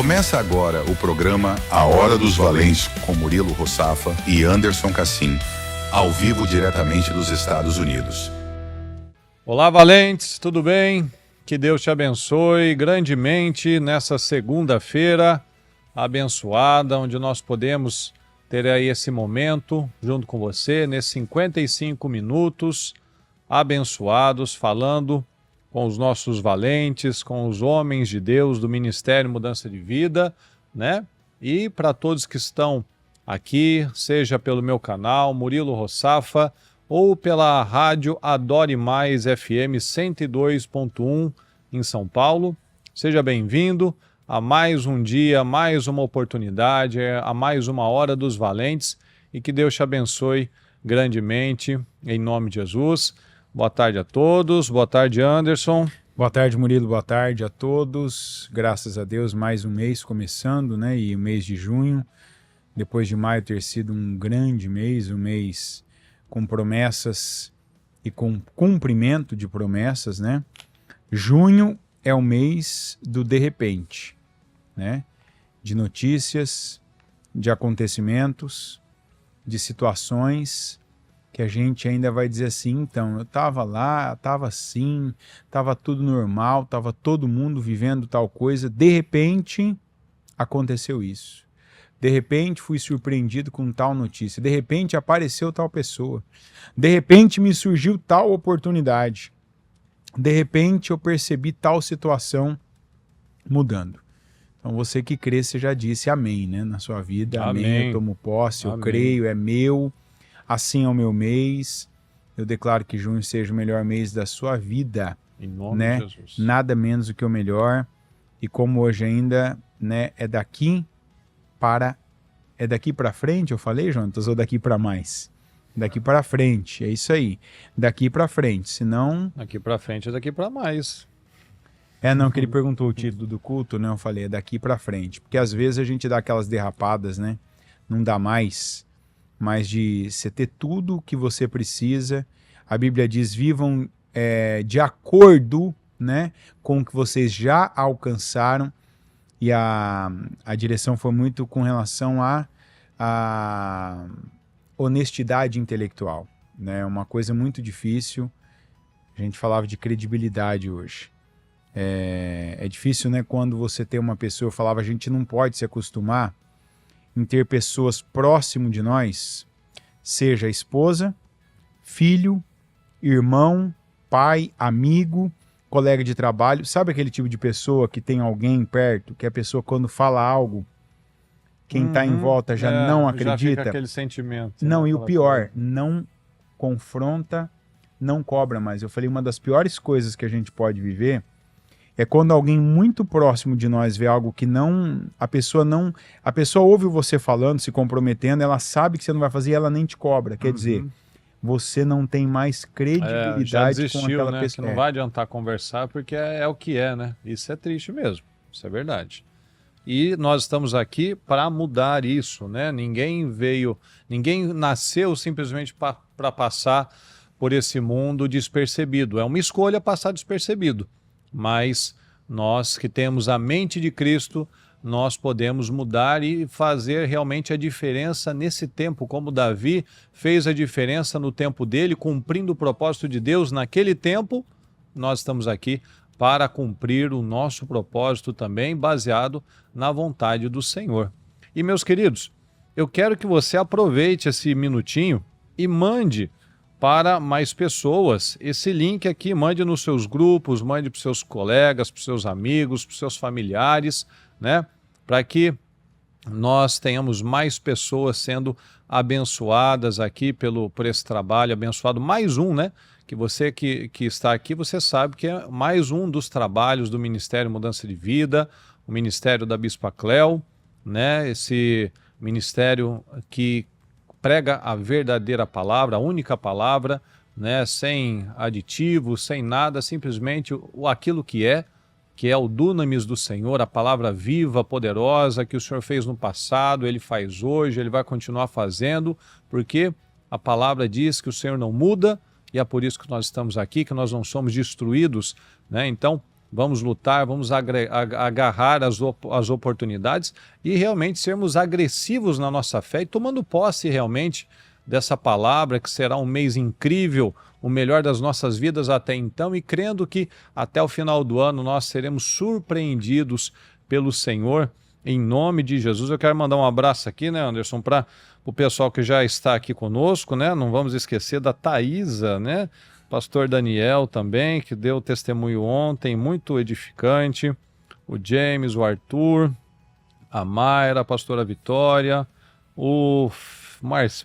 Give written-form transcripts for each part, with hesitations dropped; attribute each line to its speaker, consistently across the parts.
Speaker 1: Começa agora o programa A Hora dos Valentes com Murilo Rossafa e Anderson Cassim, ao vivo diretamente dos Estados Unidos.
Speaker 2: Olá, valentes, tudo bem? Que Deus te abençoe grandemente nessa segunda-feira abençoada, onde nós podemos ter aí esse momento junto com você, nesses 55 minutos abençoados, falando com os nossos valentes, com os homens de Deus do Ministério Mudança de Vida, né? E para todos que estão aqui, seja pelo meu canal, Murilo Rossafa, ou pela rádio Adore Mais FM 102.1 em São Paulo, seja bem-vindo a mais um dia, mais uma oportunidade, a mais uma Hora dos Valentes, e que Deus te abençoe grandemente, em nome de Jesus. Boa tarde a todos, boa tarde, Anderson.
Speaker 3: Boa tarde, Murilo, boa tarde a todos. Graças a Deus, mais um mês começando, né? E o mês de junho, depois de maio ter sido um grande mês, um mês com promessas e com cumprimento de promessas, né? Junho é o mês do de repente, né? De notícias, de acontecimentos, de situações que a gente ainda vai dizer assim, então, eu estava lá, estava assim, estava tudo normal, estava todo mundo vivendo tal coisa, de repente aconteceu isso. De repente fui surpreendido com tal notícia, de repente apareceu tal pessoa, de repente me surgiu tal oportunidade, de repente eu percebi tal situação mudando. Então você que crê, você já disse amém, né? Na sua vida, amém, eu tomo posse, eu creio, é meu. Assim é o meu mês, eu declaro que junho seja o melhor mês da sua vida,
Speaker 2: em nome
Speaker 3: né?
Speaker 2: de Jesus.
Speaker 3: Nada menos do que o melhor, e como hoje ainda, né, é daqui para frente, eu falei, Jonas, ou daqui para mais? Daqui para frente, é isso aí, daqui para frente, senão...
Speaker 2: Daqui para frente é daqui para mais.
Speaker 3: Não, que ele perguntou o título do culto, né, eu falei, é daqui para frente, porque às vezes a gente dá aquelas derrapadas, né, não dá mais... mas de você ter tudo o que você precisa. A Bíblia diz, vivam de acordo, né, com o que vocês já alcançaram, e a direção foi muito com relação à honestidade intelectual, né, uma coisa muito difícil. A gente falava de credibilidade hoje. É difícil, né, quando você tem uma pessoa, eu falava, a gente não pode se acostumar em ter pessoas próximo de nós, seja esposa, filho, irmão, pai, amigo, colega de trabalho. Sabe aquele tipo de pessoa que tem alguém perto, que a pessoa quando fala algo, quem está em volta já não acredita?
Speaker 2: Já fica aquele sentimento.
Speaker 3: Não,
Speaker 2: né?
Speaker 3: e o pior, não confronta, não cobra mais. Eu falei, uma das piores coisas que a gente pode viver é quando alguém muito próximo de nós vê algo que não... A pessoa ouve você falando, se comprometendo, ela sabe que você não vai fazer e ela nem te cobra. Quer dizer, você não tem mais credibilidade
Speaker 2: já desistiu,
Speaker 3: com aquela
Speaker 2: né?
Speaker 3: pessoa.
Speaker 2: Que não vai adiantar conversar porque é o que é, né? Isso é triste mesmo, isso é verdade. E nós estamos aqui para mudar isso, né? Ninguém nasceu simplesmente para passar por esse mundo despercebido. É uma escolha passar despercebido. Mas nós que temos a mente de Cristo, nós podemos mudar e fazer realmente a diferença nesse tempo, como Davi fez a diferença no tempo dele, cumprindo o propósito de Deus naquele tempo. Nós estamos aqui para cumprir o nosso propósito também, baseado na vontade do Senhor. E meus queridos, eu quero que você aproveite esse minutinho e mande para mais pessoas esse link aqui, mande nos seus grupos, mande para os seus colegas, para os seus amigos, para os seus familiares, né? Para que nós tenhamos mais pessoas sendo abençoadas aqui por esse trabalho, abençoado. Mais um, né? Que você que está aqui, você sabe que é mais um dos trabalhos do Ministério Mudança de Vida, o Ministério da Bispa Cléo, né? Esse ministério que prega a verdadeira palavra, a única palavra, né, sem aditivos, sem nada, simplesmente aquilo que é o dunamis do Senhor, a palavra viva, poderosa, que o Senhor fez no passado, Ele faz hoje, Ele vai continuar fazendo, porque a palavra diz que o Senhor não muda, e é por isso que nós estamos aqui, que nós não somos destruídos, né? Então, vamos lutar, vamos agarrar as oportunidades e realmente sermos agressivos na nossa fé e tomando posse realmente dessa palavra que será um mês incrível, o melhor das nossas vidas até então, e crendo que até o final do ano nós seremos surpreendidos pelo Senhor, em nome de Jesus. Eu quero mandar um abraço aqui, né, Anderson, para o pessoal que já está aqui conosco, né? Não vamos esquecer da Thaisa, né? Pastor Daniel também, que deu testemunho ontem, muito edificante. O James, o Arthur, a Mayra, a pastora Vitória, o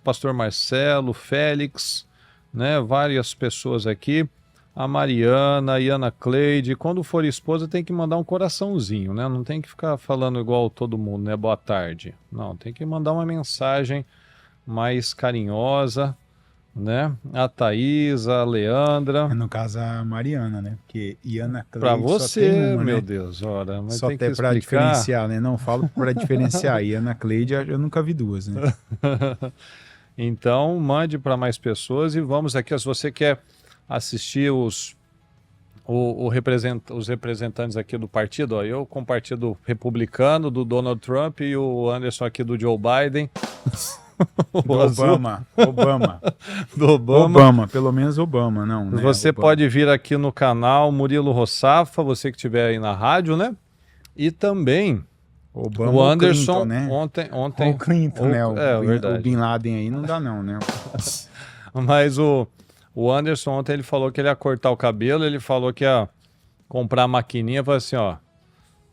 Speaker 2: pastor Marcelo, Félix, né? Várias pessoas aqui. A Mariana, a Iana Cleide. Quando for esposa tem que mandar um coraçãozinho, né? Não tem que ficar falando igual todo mundo, né? Boa tarde. Não, tem que mandar uma mensagem mais carinhosa, né? A Thaís, a Leandra.
Speaker 3: No caso, a Mariana, né? Porque Iana Cleide
Speaker 2: Para você,
Speaker 3: só tem uma,
Speaker 2: meu
Speaker 3: né?
Speaker 2: Deus, ora, mas
Speaker 3: Só
Speaker 2: tem que
Speaker 3: até para
Speaker 2: explicar.
Speaker 3: diferenciar, né? Não falo para diferenciar. Iana Cleide, eu nunca vi duas, né?
Speaker 2: Então, mande para mais pessoas e vamos aqui. Se você quer assistir os representantes aqui do partido, ó, eu com o Partido Republicano, do Donald Trump, e o Anderson aqui do Joe Biden.
Speaker 3: Do Obama.
Speaker 2: Do Obama.
Speaker 3: Pelo menos Obama, não, né?
Speaker 2: Você
Speaker 3: Obama.
Speaker 2: pode vir aqui no canal Murilo Rossafa, você que estiver aí na rádio, né? E também
Speaker 3: Obama
Speaker 2: o Anderson,
Speaker 3: Clinton, né?
Speaker 2: ontem...
Speaker 3: O Clinton, né?
Speaker 2: verdade.
Speaker 3: O Bin Laden aí não dá não, né?
Speaker 2: Mas o Anderson ontem ele falou que ele ia cortar o cabelo, ele falou que ia comprar a maquininha, falou assim, ó,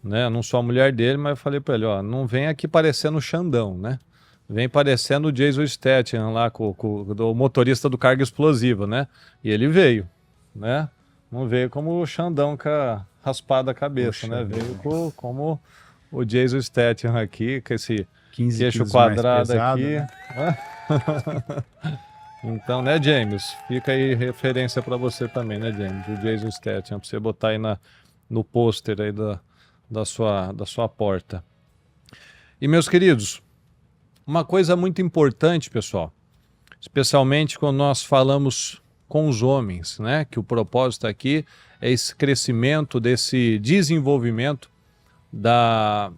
Speaker 2: né? Não sou a mulher dele, mas eu falei pra ele, ó, não vem aqui parecendo o Xandão, né? Vem parecendo o Jason Statham lá, do motorista do carga explosiva, né? E ele veio, né? Não veio como o Xandão com a raspada a cabeça, né? Veio como o Jason Statham aqui, com esse
Speaker 3: 15
Speaker 2: queixo
Speaker 3: quilos
Speaker 2: quadrado
Speaker 3: mais pesado,
Speaker 2: aqui.
Speaker 3: né?
Speaker 2: Então, né, James? Fica aí referência para você também, né, James? O Jason Statham, para você botar aí no pôster aí da sua porta. E, meus queridos, uma coisa muito importante, pessoal, especialmente quando nós falamos com os homens, né? Que o propósito aqui é esse crescimento, desse desenvolvimento da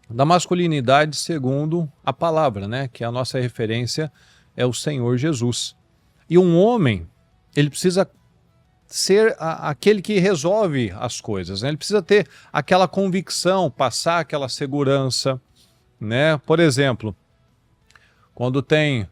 Speaker 2: masculinidade segundo a palavra, né? Que a nossa referência é o Senhor Jesus. E um homem, ele precisa ser aquele que resolve as coisas, né? Ele precisa ter aquela convicção, passar aquela segurança, né? Por exemplo, quando tem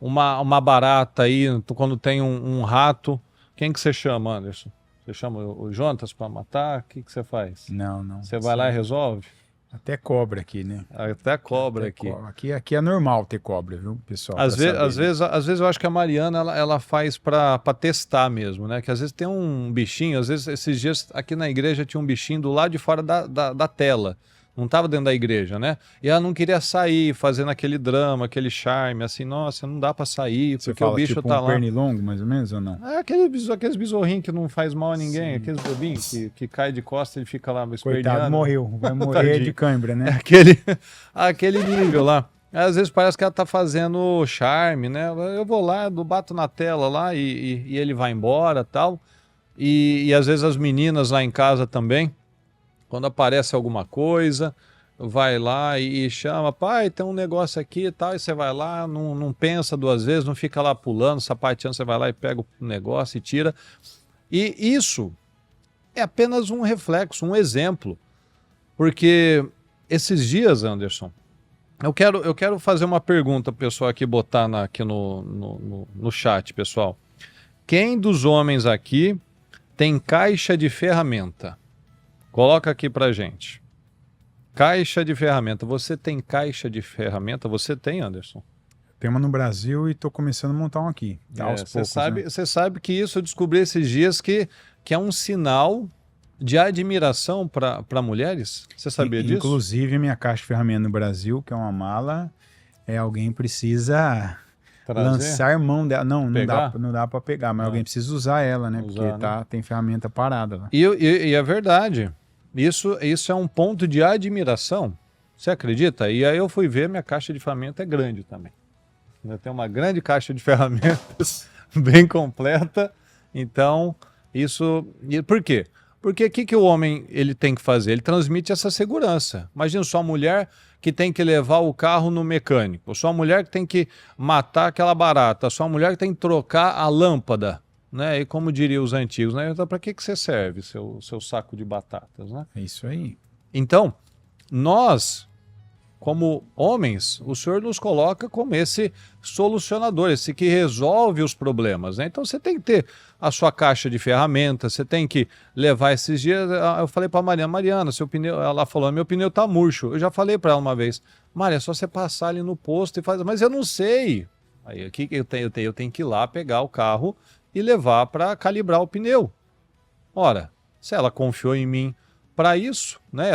Speaker 2: uma barata aí, quando tem um rato, quem que você chama, Anderson? Você chama o Jonas para matar? O que você faz?
Speaker 3: Não.
Speaker 2: Você vai lá e resolve?
Speaker 3: Até cobra aqui, né?
Speaker 2: Até cobra aqui.
Speaker 3: Aqui é normal ter cobra, viu, pessoal?
Speaker 2: Às vezes eu acho que a Mariana ela faz para testar mesmo, né? Que às vezes tem um bichinho, às vezes esses dias aqui na igreja tinha um bichinho do lado de fora da tela. Não estava dentro da igreja, né? E ela não queria sair, fazendo aquele drama, aquele charme, assim, nossa, não dá para sair, porque o bicho
Speaker 3: tipo
Speaker 2: tá
Speaker 3: um
Speaker 2: lá.
Speaker 3: pernilongo, mais ou menos, ou não?
Speaker 2: É aqueles besorrinhos que não faz mal a ninguém,
Speaker 3: Sim.
Speaker 2: aqueles bobinhos que cai de costas e fica lá
Speaker 3: Coitado,
Speaker 2: esperneando.
Speaker 3: morreu. Vai morrer
Speaker 2: Tadinho.
Speaker 3: de cãibra, né?
Speaker 2: Aquele nível lá. Às vezes parece que ela tá fazendo charme, né? Eu vou lá, eu bato na tela lá e ele vai embora, tal. E às vezes as meninas lá em casa também, quando aparece alguma coisa, vai lá e chama, pai, tem um negócio aqui e tal, e você vai lá, não pensa duas vezes, não fica lá pulando, sapateando, você vai lá e pega o negócio e tira. E isso é apenas um reflexo, um exemplo. Porque esses dias, Anderson, eu quero fazer uma pergunta pro pessoal aqui, botar aqui no chat, pessoal. Quem dos homens aqui tem caixa de ferramenta? Coloca aqui pra gente. Caixa de ferramenta. Você tem caixa de ferramenta? Você tem, Anderson?
Speaker 3: Tem uma no Brasil e tô começando a montar um aqui. Aos poucos, né?
Speaker 2: Você sabe que isso eu descobri esses dias que é um sinal de admiração para mulheres? Você sabia disso?
Speaker 3: Inclusive, minha caixa de ferramenta no Brasil, que é uma mala, alguém precisa lançar mão dela. Não dá para pegar, mas alguém precisa usar ela, né? Porque tem ferramenta parada lá.
Speaker 2: E é verdade. Isso é um ponto de admiração. Você acredita? E aí eu fui ver, minha caixa de ferramenta é grande também. Eu tenho uma grande caixa de ferramentas, bem completa. Então, isso... E por quê? Porque o que o homem ele tem que fazer? Ele transmite essa segurança. Imagina só a mulher que tem que levar o carro no mecânico, só a mulher que tem que matar aquela barata, só a mulher que tem que trocar a lâmpada, né? E como diriam os antigos, né? Então, para que você serve, seu saco de batatas, né?
Speaker 3: É isso aí.
Speaker 2: Então, nós, como homens, o Senhor nos coloca como esse solucionador, esse que resolve os problemas, né? Então você tem que ter a sua caixa de ferramentas, você tem que levar esses dias. Eu falei para a Mariana, seu pneu, ela falou, meu pneu tá murcho. Eu já falei para ela uma vez, Maria, é só você passar ali no posto e fazer, mas eu não sei. Aí aqui eu tenho que ir lá pegar o carro e levar para calibrar o pneu. Ora, se ela confiou em mim para isso, né?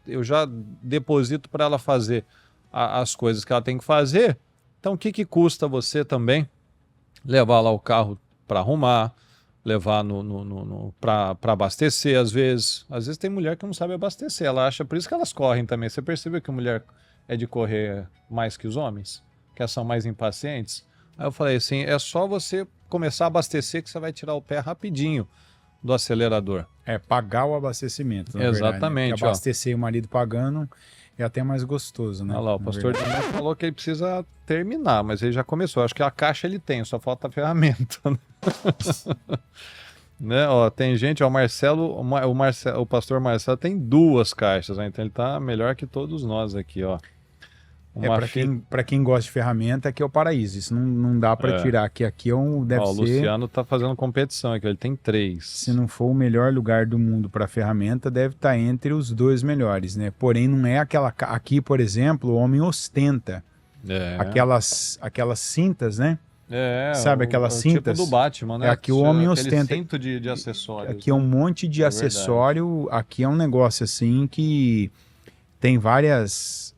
Speaker 2: Eu já deposito para ela fazer as coisas que ela tem que fazer. Então, o que custa você também levar lá o carro para arrumar, levar para abastecer, às vezes. Às vezes tem mulher que não sabe abastecer, ela acha, por isso que elas correm também. Você percebeu que a mulher é de correr mais que os homens? Que elas são mais impacientes? Aí eu falei assim, é só você começar a abastecer que você vai tirar o pé rapidinho do acelerador.
Speaker 3: É pagar o abastecimento, na
Speaker 2: Exatamente.
Speaker 3: verdade, né? Porque abastecer o marido pagando é até mais gostoso, né?
Speaker 2: Olha lá, o pastor também falou que ele precisa terminar, mas ele já começou. Acho que a caixa ele tem, só falta a ferramenta. Né? Né? Ó, tem gente, ó, o pastor Marcelo tem 2 caixas, né? Então ele tá melhor que todos nós aqui, ó.
Speaker 3: Para quem gosta de ferramenta, aqui é o paraíso. Isso não dá para tirar. Aqui deve
Speaker 2: ó,
Speaker 3: ser.
Speaker 2: O Luciano tá fazendo competição aqui, ele tem 3.
Speaker 3: Se não for o melhor lugar do mundo para ferramenta, deve estar entre os 2 melhores, né? Porém, não é aquela. Aqui, por exemplo, o homem ostenta aquelas cintas, né? Sabe aquelas cintas?
Speaker 2: Tipo do Batman, né?
Speaker 3: Aqui o homem ostenta.
Speaker 2: Cinto de acessórios.
Speaker 3: Aqui é um monte de acessório. Verdade. Aqui é um negócio assim que tem vários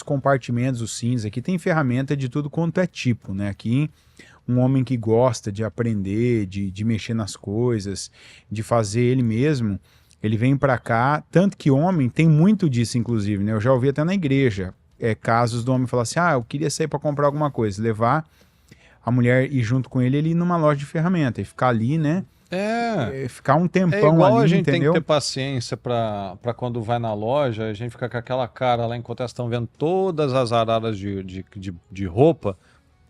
Speaker 3: compartimentos, os cintos. Aqui tem ferramenta de tudo quanto é tipo, né? Aqui um homem que gosta de aprender, de mexer nas coisas, de fazer ele mesmo, ele vem para cá, tanto que homem tem muito disso, inclusive, né? Eu já ouvi até na igreja, casos do homem falar assim, eu queria sair para comprar alguma coisa, levar a mulher ir junto com ele ir numa loja de ferramenta e ficar ali, né? Ficar um tempão ali,
Speaker 2: igual a gente
Speaker 3: entendeu?
Speaker 2: tem que ter paciência para quando vai na loja, a gente fica com aquela cara lá enquanto elas estão vendo todas as araras de roupa.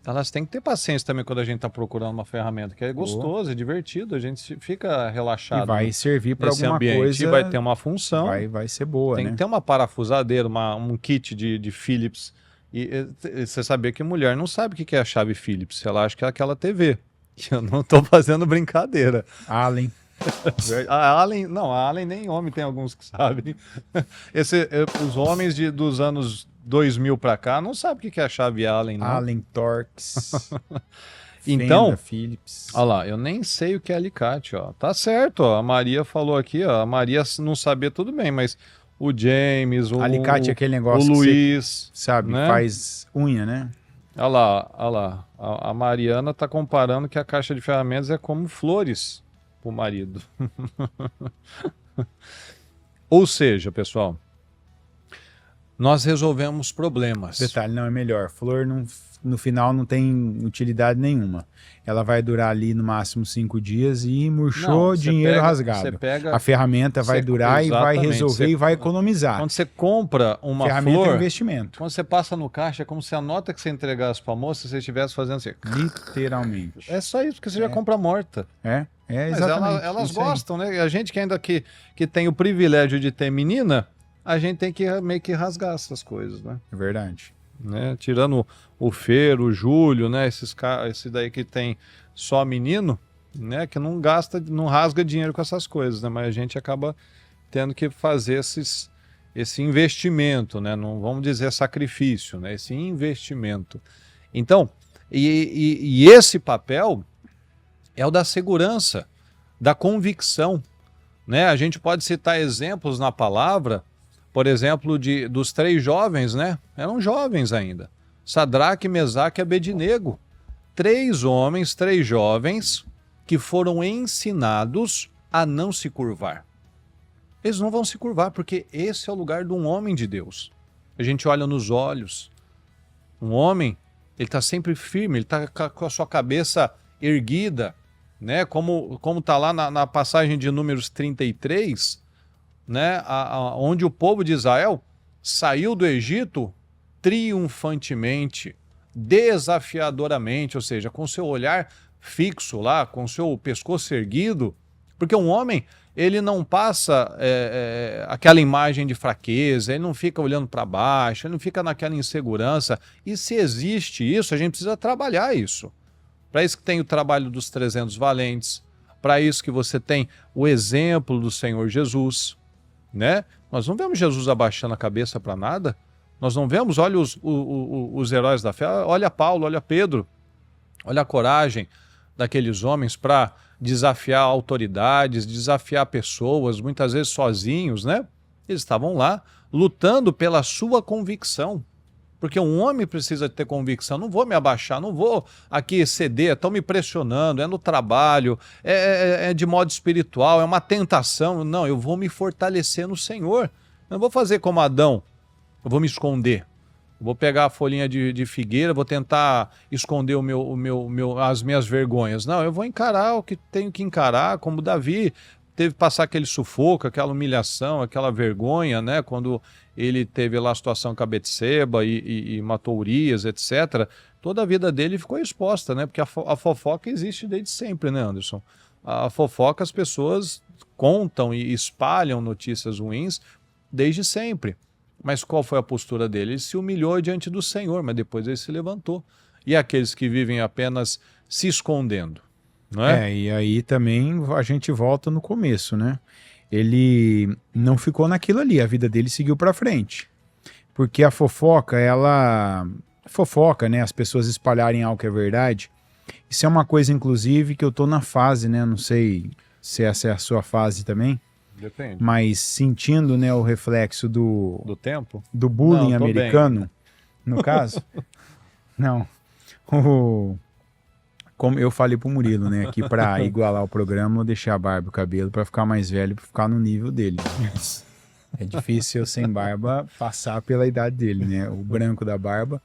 Speaker 2: Elas têm que ter paciência também quando a gente está procurando uma ferramenta, que é gostoso, é divertido, a gente fica relaxado.
Speaker 3: E vai servir para alguma
Speaker 2: ambiente,
Speaker 3: coisa.
Speaker 2: E vai ter uma função.
Speaker 3: Vai ser boa,
Speaker 2: tem
Speaker 3: né?
Speaker 2: que ter uma parafusadeira, um kit de Philips. E você sabia que mulher não sabe o que é a chave Philips, ela acha que é aquela TV. Eu não estou fazendo brincadeira.
Speaker 3: Allen.
Speaker 2: A Allen nem homem, tem alguns que sabem. Os homens dos anos 2000 para cá não sabem o que é a chave Allen, não.
Speaker 3: Allen, Torx,
Speaker 2: então,
Speaker 3: Fenda, Philips.
Speaker 2: Olha lá, eu nem sei o que é alicate, ó. Tá certo, ó. A Maria falou aqui, ó. A Maria não sabia, tudo bem, mas o James,
Speaker 3: alicate é aquele negócio
Speaker 2: o Luiz,
Speaker 3: que você, sabe,
Speaker 2: né?
Speaker 3: faz unha, né?
Speaker 2: Olha lá. A Mariana tá comparando que a caixa de ferramentas é como flores pro marido. Ou seja, pessoal, nós resolvemos problemas.
Speaker 3: Detalhe, não é melhor. Flor no final não tem utilidade nenhuma. Ela vai durar ali no máximo 5 dias e murchou, dinheiro rasgado. A ferramenta vai durar e vai resolver e vai economizar.
Speaker 2: Quando você compra uma
Speaker 3: ferramenta
Speaker 2: flor,
Speaker 3: é investimento.
Speaker 2: Quando você passa no caixa, é como se a nota que você entregasse para a moça, se você estivesse fazendo assim.
Speaker 3: Literalmente.
Speaker 2: É só isso, porque você já compra morta.
Speaker 3: Exatamente.
Speaker 2: Mas elas gostam, né? A gente que ainda que tem o privilégio de ter menina, a gente tem que meio que rasgar essas coisas, né?
Speaker 3: É verdade.
Speaker 2: Né? Tirando o Fer, o Júlio, né? Esse daí que tem só menino, né? Que não rasga dinheiro com essas coisas, né? Mas a gente acaba tendo que fazer esse investimento, né? Não vamos dizer sacrifício, né? Esse investimento. Então, e esse papel é o da segurança, da convicção, né? A gente pode citar exemplos na palavra. Por exemplo, dos 3 jovens, né? Eram jovens ainda. Sadraque, Mesaque e Abednego. 3 homens, 3 jovens que foram ensinados a não se curvar. Eles não vão se curvar porque esse é o lugar de um homem de Deus. A gente olha nos olhos. Um homem, ele está sempre firme, ele está com a sua cabeça erguida, né? Como tá lá na passagem de Números 33, né? Onde o povo de Israel saiu do Egito triunfantemente, desafiadoramente, ou seja, com seu olhar fixo lá, com seu pescoço erguido, porque um homem, ele não passa aquela imagem de fraqueza, ele não fica olhando para baixo, ele não fica naquela insegurança, e se existe isso, a gente precisa trabalhar isso. Para isso que tem o trabalho dos 300 valentes, para isso que você tem o exemplo do Senhor Jesus, né? Nós não vemos Jesus abaixando a cabeça para nada, nós não vemos, olha os heróis da fé, olha Paulo, olha Pedro, olha a coragem daqueles homens para desafiar autoridades, desafiar pessoas, muitas vezes sozinhos, né? Eles estavam lá lutando pela sua convicção, porque um homem precisa ter convicção. Não vou me abaixar, não vou aqui ceder, estão me pressionando, é no trabalho, é de modo espiritual, é uma tentação. Não, eu vou me fortalecer no Senhor. Eu não vou fazer como Adão, eu vou me esconder. Eu vou pegar a folhinha de figueira, vou tentar esconder as minhas vergonhas. Não, eu vou encarar o que tenho que encarar, como Davi teve que passar aquele sufoco, aquela humilhação, aquela vergonha, né? Quando ele teve lá a situação com a Betseba e matou Urias, etc. Toda a vida dele ficou exposta, né? Porque a fofoca existe desde sempre, né, Anderson? A fofoca, as pessoas contam e espalham notícias ruins desde sempre. Mas qual foi a postura dele? Ele se humilhou diante do Senhor, mas depois ele se levantou. E aqueles que vivem apenas se escondendo, não é?
Speaker 3: E aí também a gente volta no começo, né? Ele não ficou naquilo ali, a vida dele seguiu para frente. Porque a fofoca, fofoca, né? As pessoas espalharem algo que é verdade. Isso é uma coisa, inclusive, que eu tô na fase, né? Não sei se essa é a sua fase também.
Speaker 2: Depende.
Speaker 3: Mas sentindo, né, o reflexo
Speaker 2: do tempo?
Speaker 3: Do bullying
Speaker 2: não,
Speaker 3: americano,
Speaker 2: bem.
Speaker 3: No caso. Não. Como eu falei pro Murilo, né, aqui para igualar o programa, eu deixei a barba e o cabelo para ficar mais velho, para ficar no nível dele. É difícil eu sem barba passar pela idade dele, né? O branco da barba.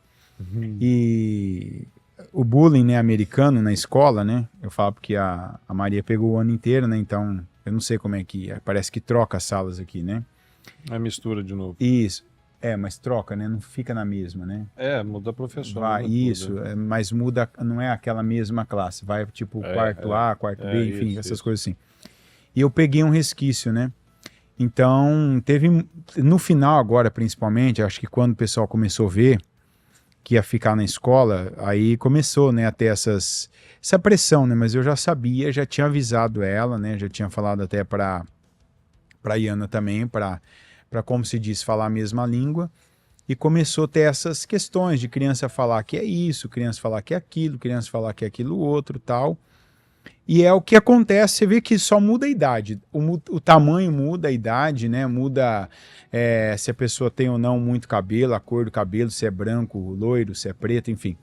Speaker 3: E o bullying, né, americano na escola, né? Eu falo porque a Maria pegou o ano inteiro, né? Então eu não sei como é que... Parece que troca as salas aqui, né?
Speaker 2: É mistura de novo.
Speaker 3: Isso. Mas troca, né? Não fica na mesma, né?
Speaker 2: Muda a professora.
Speaker 3: Vai, isso, mas muda, não é aquela mesma classe. Vai, tipo, quarto A, quarto B, enfim, essas coisas assim. E eu peguei um resquício, né? Então, teve... No final agora, principalmente, acho que quando o pessoal começou a ver que ia ficar na escola, aí começou, né, a ter essa pressão, né? Mas eu já sabia, já tinha avisado ela, né? Já tinha falado até para Iana também, para como se diz, falar a mesma língua. E começou a ter essas questões de criança falar que é isso, criança falar que é aquilo, criança falar que é aquilo outro, tal. E é o que acontece, você vê que só muda a idade, o tamanho muda, a idade, né? Muda se a pessoa tem ou não muito cabelo, a cor do cabelo, se é branco, loiro, se é preto, enfim.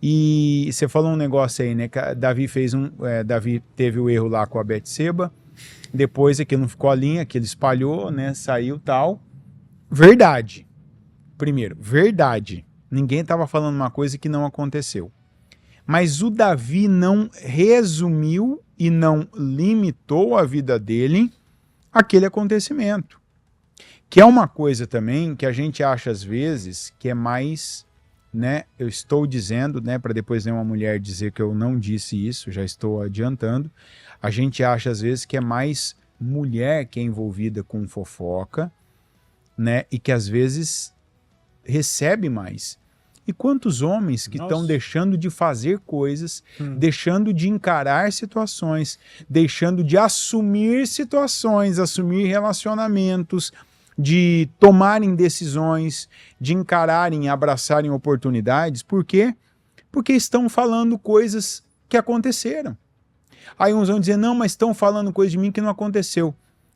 Speaker 3: E você falou um negócio aí, né? Que Davi Davi teve o erro lá com a Betseba, depois aquilo não ficou a linha, aquilo espalhou, né? Saiu tal. Verdade. Primeiro, verdade. Ninguém estava falando uma coisa que não aconteceu. Mas o Davi não resumiu e não limitou a vida dele àquele acontecimento. Que é uma coisa também que a gente acha às vezes que é mais, né? Eu estou dizendo, né? Para depois nenhuma mulher dizer que eu não disse isso, já estou adiantando. A gente acha às vezes que é mais mulher que é envolvida com fofoca, né? E que às vezes recebe mais. E quantos homens que estão deixando de fazer coisas, deixando de encarar situações, deixando de assumir situações, assumir relacionamentos, de tomarem decisões, de encararem, abraçarem oportunidades. Por quê? Porque estão falando coisas que aconteceram. Aí uns vão dizer, não, mas estão falando coisas de mim que não aconteceu.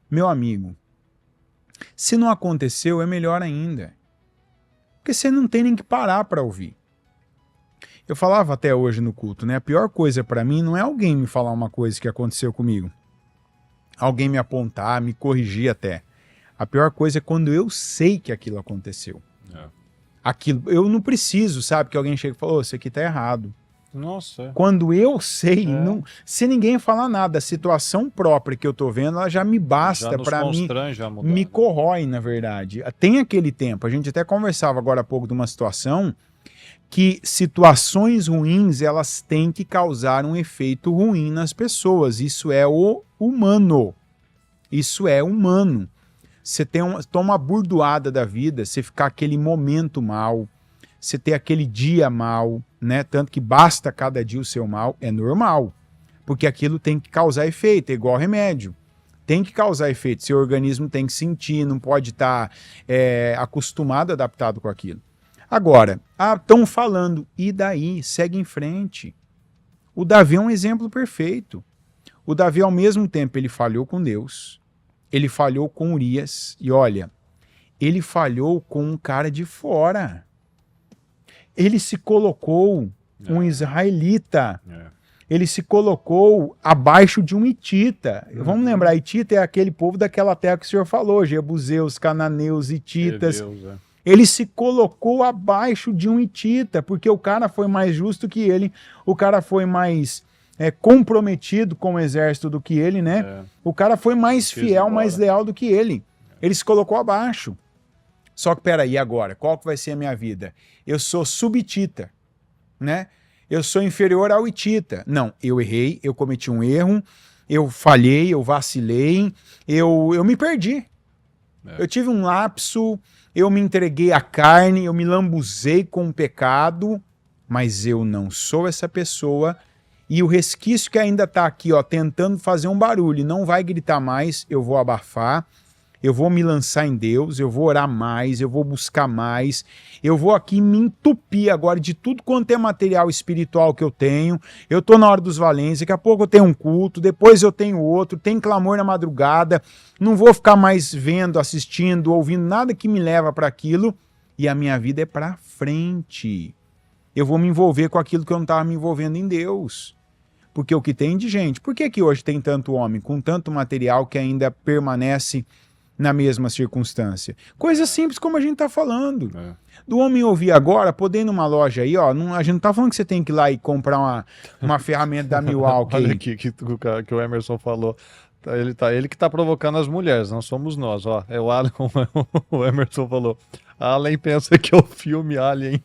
Speaker 3: Meu amigo, se não aconteceu, é melhor ainda. Porque você não tem nem que parar para ouvir. Eu falava até hoje no culto, né? A pior coisa para mim não é alguém me falar uma coisa que aconteceu comigo. Alguém me apontar, me corrigir até. A pior coisa é quando eu sei que aquilo aconteceu. Aquilo, eu não preciso, sabe? Que alguém chegue e fale, isso aqui tá errado.
Speaker 2: Nossa, é.
Speaker 3: Quando eu sei, não, se ninguém falar nada, a situação própria que eu tô vendo, ela já me basta para mim, me corrói, na verdade. Tem aquele tempo, a gente até conversava agora há pouco de uma situação que situações ruins, elas têm que causar um efeito ruim nas pessoas. Isso é o humano. Isso é humano. Você toma uma burdoada da vida, você ficar aquele momento mal, você ter aquele dia mal, né? Tanto que basta cada dia o seu mal, é normal. Porque aquilo tem que causar efeito, é igual remédio. Tem que causar efeito, seu organismo tem que sentir, não pode estar acostumado, adaptado com aquilo. Agora, estão falando, e daí? Segue em frente. O Davi é um exemplo perfeito. O Davi, ao mesmo tempo, ele falhou com Deus, ele falhou com Urias, e olha, ele falhou com um cara de fora. Ele se colocou um israelita. Ele se colocou abaixo de um hitita. Vamos lembrar, hitita é aquele povo daquela terra que o senhor falou, jebuseus, cananeus, hititas. Ele se colocou abaixo de um hitita, porque o cara foi mais justo que ele, o cara foi mais comprometido com o exército do que ele, né? O cara foi mais fiel, mais leal do que ele. Ele se colocou abaixo. Só que, peraí, agora, qual que vai ser a minha vida? Eu sou subhitita, né? Eu sou inferior ao hitita. Não, eu errei, eu cometi um erro, eu falhei, eu vacilei, eu me perdi. Eu tive um lapso, eu me entreguei à carne, eu me lambuzei com o pecado, mas eu não sou essa pessoa. E o resquício que ainda está aqui, ó, tentando fazer um barulho, não vai gritar mais, eu vou abafar. Eu vou me lançar em Deus, eu vou orar mais, eu vou buscar mais, eu vou aqui me entupir agora de tudo quanto é material espiritual que eu tenho. Eu estou na hora dos valentes, daqui a pouco eu tenho um culto, depois eu tenho outro, tem clamor na madrugada, não vou ficar mais vendo, assistindo, ouvindo nada que me leva para aquilo, e a minha vida é para frente. Eu vou me envolver com aquilo que eu não estava me envolvendo em Deus. Porque o que tem de gente, por que hoje tem tanto homem com tanto material que ainda permanece na mesma circunstância? Coisa simples como a gente está falando. Do homem ouvir agora, poder ir numa loja aí, ó, a gente não está falando que você tem que ir lá e comprar uma ferramenta da Milwaukee.
Speaker 2: Olha aqui que o Emerson falou. Ele que está provocando as mulheres, não somos nós. Ó. É o Alien, o Emerson falou. Alien pensa que é o filme Alien.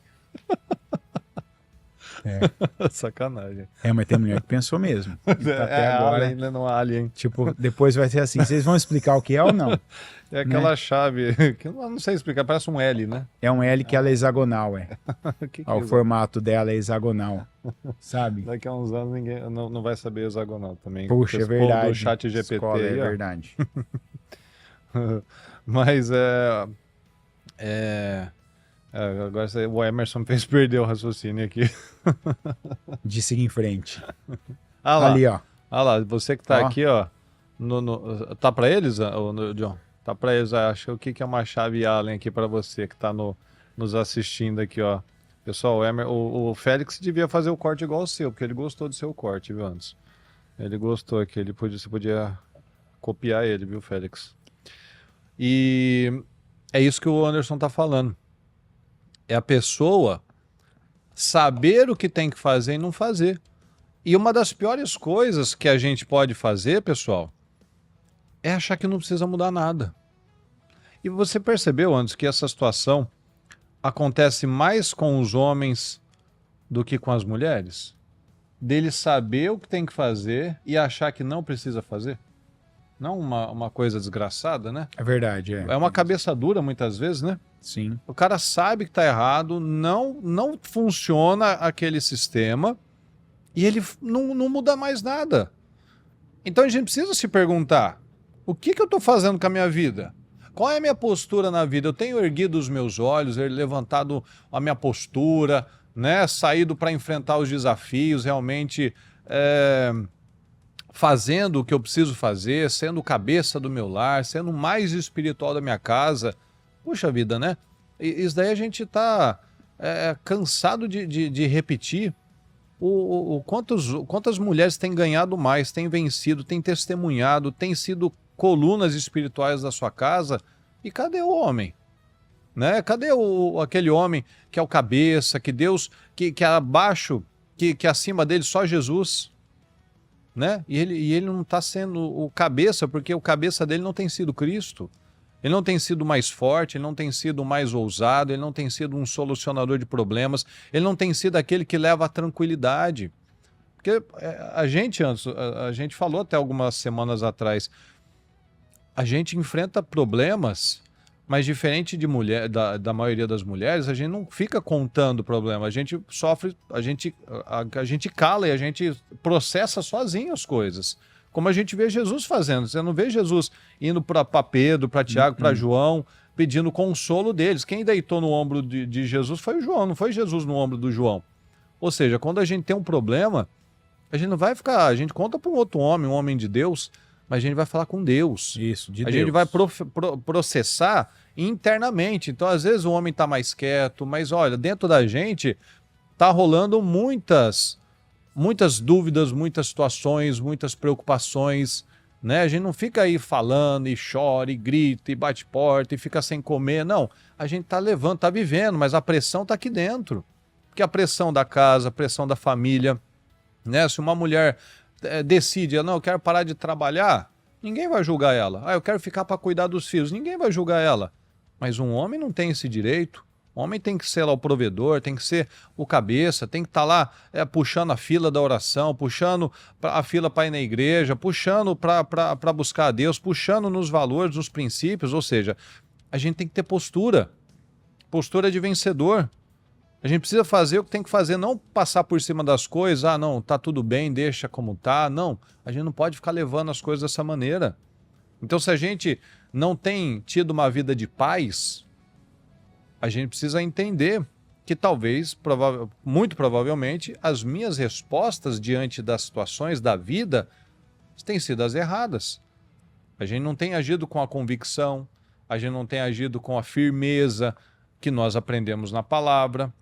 Speaker 2: Sacanagem.
Speaker 3: Mas tem mulher que pensou mesmo. Até agora,
Speaker 2: Alien, não Alien.
Speaker 3: Tipo, depois vai ser assim, vocês vão explicar o que é ou não?
Speaker 2: É aquela chave, que eu não sei explicar, parece um L, né?
Speaker 3: É um L que ela é hexagonal,
Speaker 2: o
Speaker 3: formato dela é hexagonal, sabe?
Speaker 2: Daqui a uns anos ninguém não vai saber hexagonal também.
Speaker 3: Puxa, é verdade.
Speaker 2: Do chat GPT.
Speaker 3: Escola, é verdade.
Speaker 2: Mas agora o Emerson fez perder o raciocínio aqui.
Speaker 3: De seguir em frente.
Speaker 2: Lá.
Speaker 3: Ali, ó.
Speaker 2: Lá, você que tá aqui, ó. Tá pra eles, John? Tá pra eles, acho o que é uma chave Allen aqui pra você que tá nos assistindo aqui, ó. Pessoal, o Félix devia fazer o corte igual o seu, porque ele gostou do seu corte, viu, antes. Ele gostou aqui, você podia copiar ele, viu, Félix? E é isso que o Anderson tá falando. É a pessoa saber o que tem que fazer e não fazer. E uma das piores coisas que a gente pode fazer, pessoal, é achar que não precisa mudar nada. E você percebeu antes que essa situação acontece mais com os homens do que com as mulheres? Dele saber o que tem que fazer e achar que não precisa fazer? Não uma coisa desgraçada, né?
Speaker 3: É verdade,
Speaker 2: É uma cabeça dura muitas vezes, né?
Speaker 3: Sim.
Speaker 2: O cara sabe que tá errado, não funciona aquele sistema e ele não muda mais nada. Então a gente precisa se perguntar, o que eu tô fazendo com a minha vida? Qual é a minha postura na vida? Eu tenho erguido os meus olhos, levantado a minha postura, né? Saído para enfrentar os desafios, realmente fazendo o que eu preciso fazer, sendo cabeça do meu lar, sendo mais espiritual da minha casa. Puxa vida, né? Isso daí a gente tá cansado de repetir. Quantas mulheres têm ganhado mais, têm vencido, têm testemunhado, têm sido colunas espirituais da sua casa, e cadê o homem? Né? Cadê aquele homem que é o cabeça, que Deus, que abaixo que acima dele só Jesus, né? E ele não está sendo o cabeça, porque o cabeça dele não tem sido Cristo. Ele não tem sido mais forte, ele não tem sido mais ousado, ele não tem sido um solucionador de problemas, ele não tem sido aquele que leva a tranquilidade. Porque a gente falou até algumas semanas atrás, a gente enfrenta problemas, mas diferente de da maioria das mulheres, a gente não fica contando problema, a gente sofre, a gente cala e a gente processa sozinho as coisas. Como a gente vê Jesus fazendo. Você não vê Jesus indo para Pedro, para Tiago, para João, pedindo consolo deles. Quem deitou no ombro de Jesus foi o João, não foi Jesus no ombro do João. Ou seja, quando a gente tem um problema, a gente não vai ficar... A gente conta para um outro homem, um homem de Deus, mas a gente vai falar com Deus.
Speaker 3: Isso, de
Speaker 2: a
Speaker 3: Deus.
Speaker 2: gente vai processar internamente. Então, às vezes, o homem está mais quieto, mas olha, dentro da gente está rolando muitas dúvidas, muitas situações, muitas preocupações, né? A gente não fica aí falando e chora e grita e bate porta e fica sem comer, não. A gente tá levando, tá vivendo, mas a pressão tá aqui dentro. Porque a pressão da casa, a pressão da família, né? Se uma mulher decide, não, eu quero parar de trabalhar, ninguém vai julgar ela. Ah, eu quero ficar para cuidar dos filhos, ninguém vai julgar ela. Mas um homem não tem esse direito. O homem tem que ser lá o provedor, tem que ser o cabeça, tem que estar lá puxando a fila da oração, puxando a fila para ir na igreja, puxando para buscar a Deus, puxando nos valores, nos princípios. Ou seja, a gente tem que ter postura de vencedor. A gente precisa fazer o que tem que fazer, não passar por cima das coisas, não, tá tudo bem, deixa como tá. Não, a gente não pode ficar levando as coisas dessa maneira. Então, se a gente não tem tido uma vida de paz, a gente precisa entender que talvez, muito provavelmente, as minhas respostas diante das situações da vida têm sido as erradas. A gente não tem agido com a convicção, a gente não tem agido com a firmeza que nós aprendemos na palavra.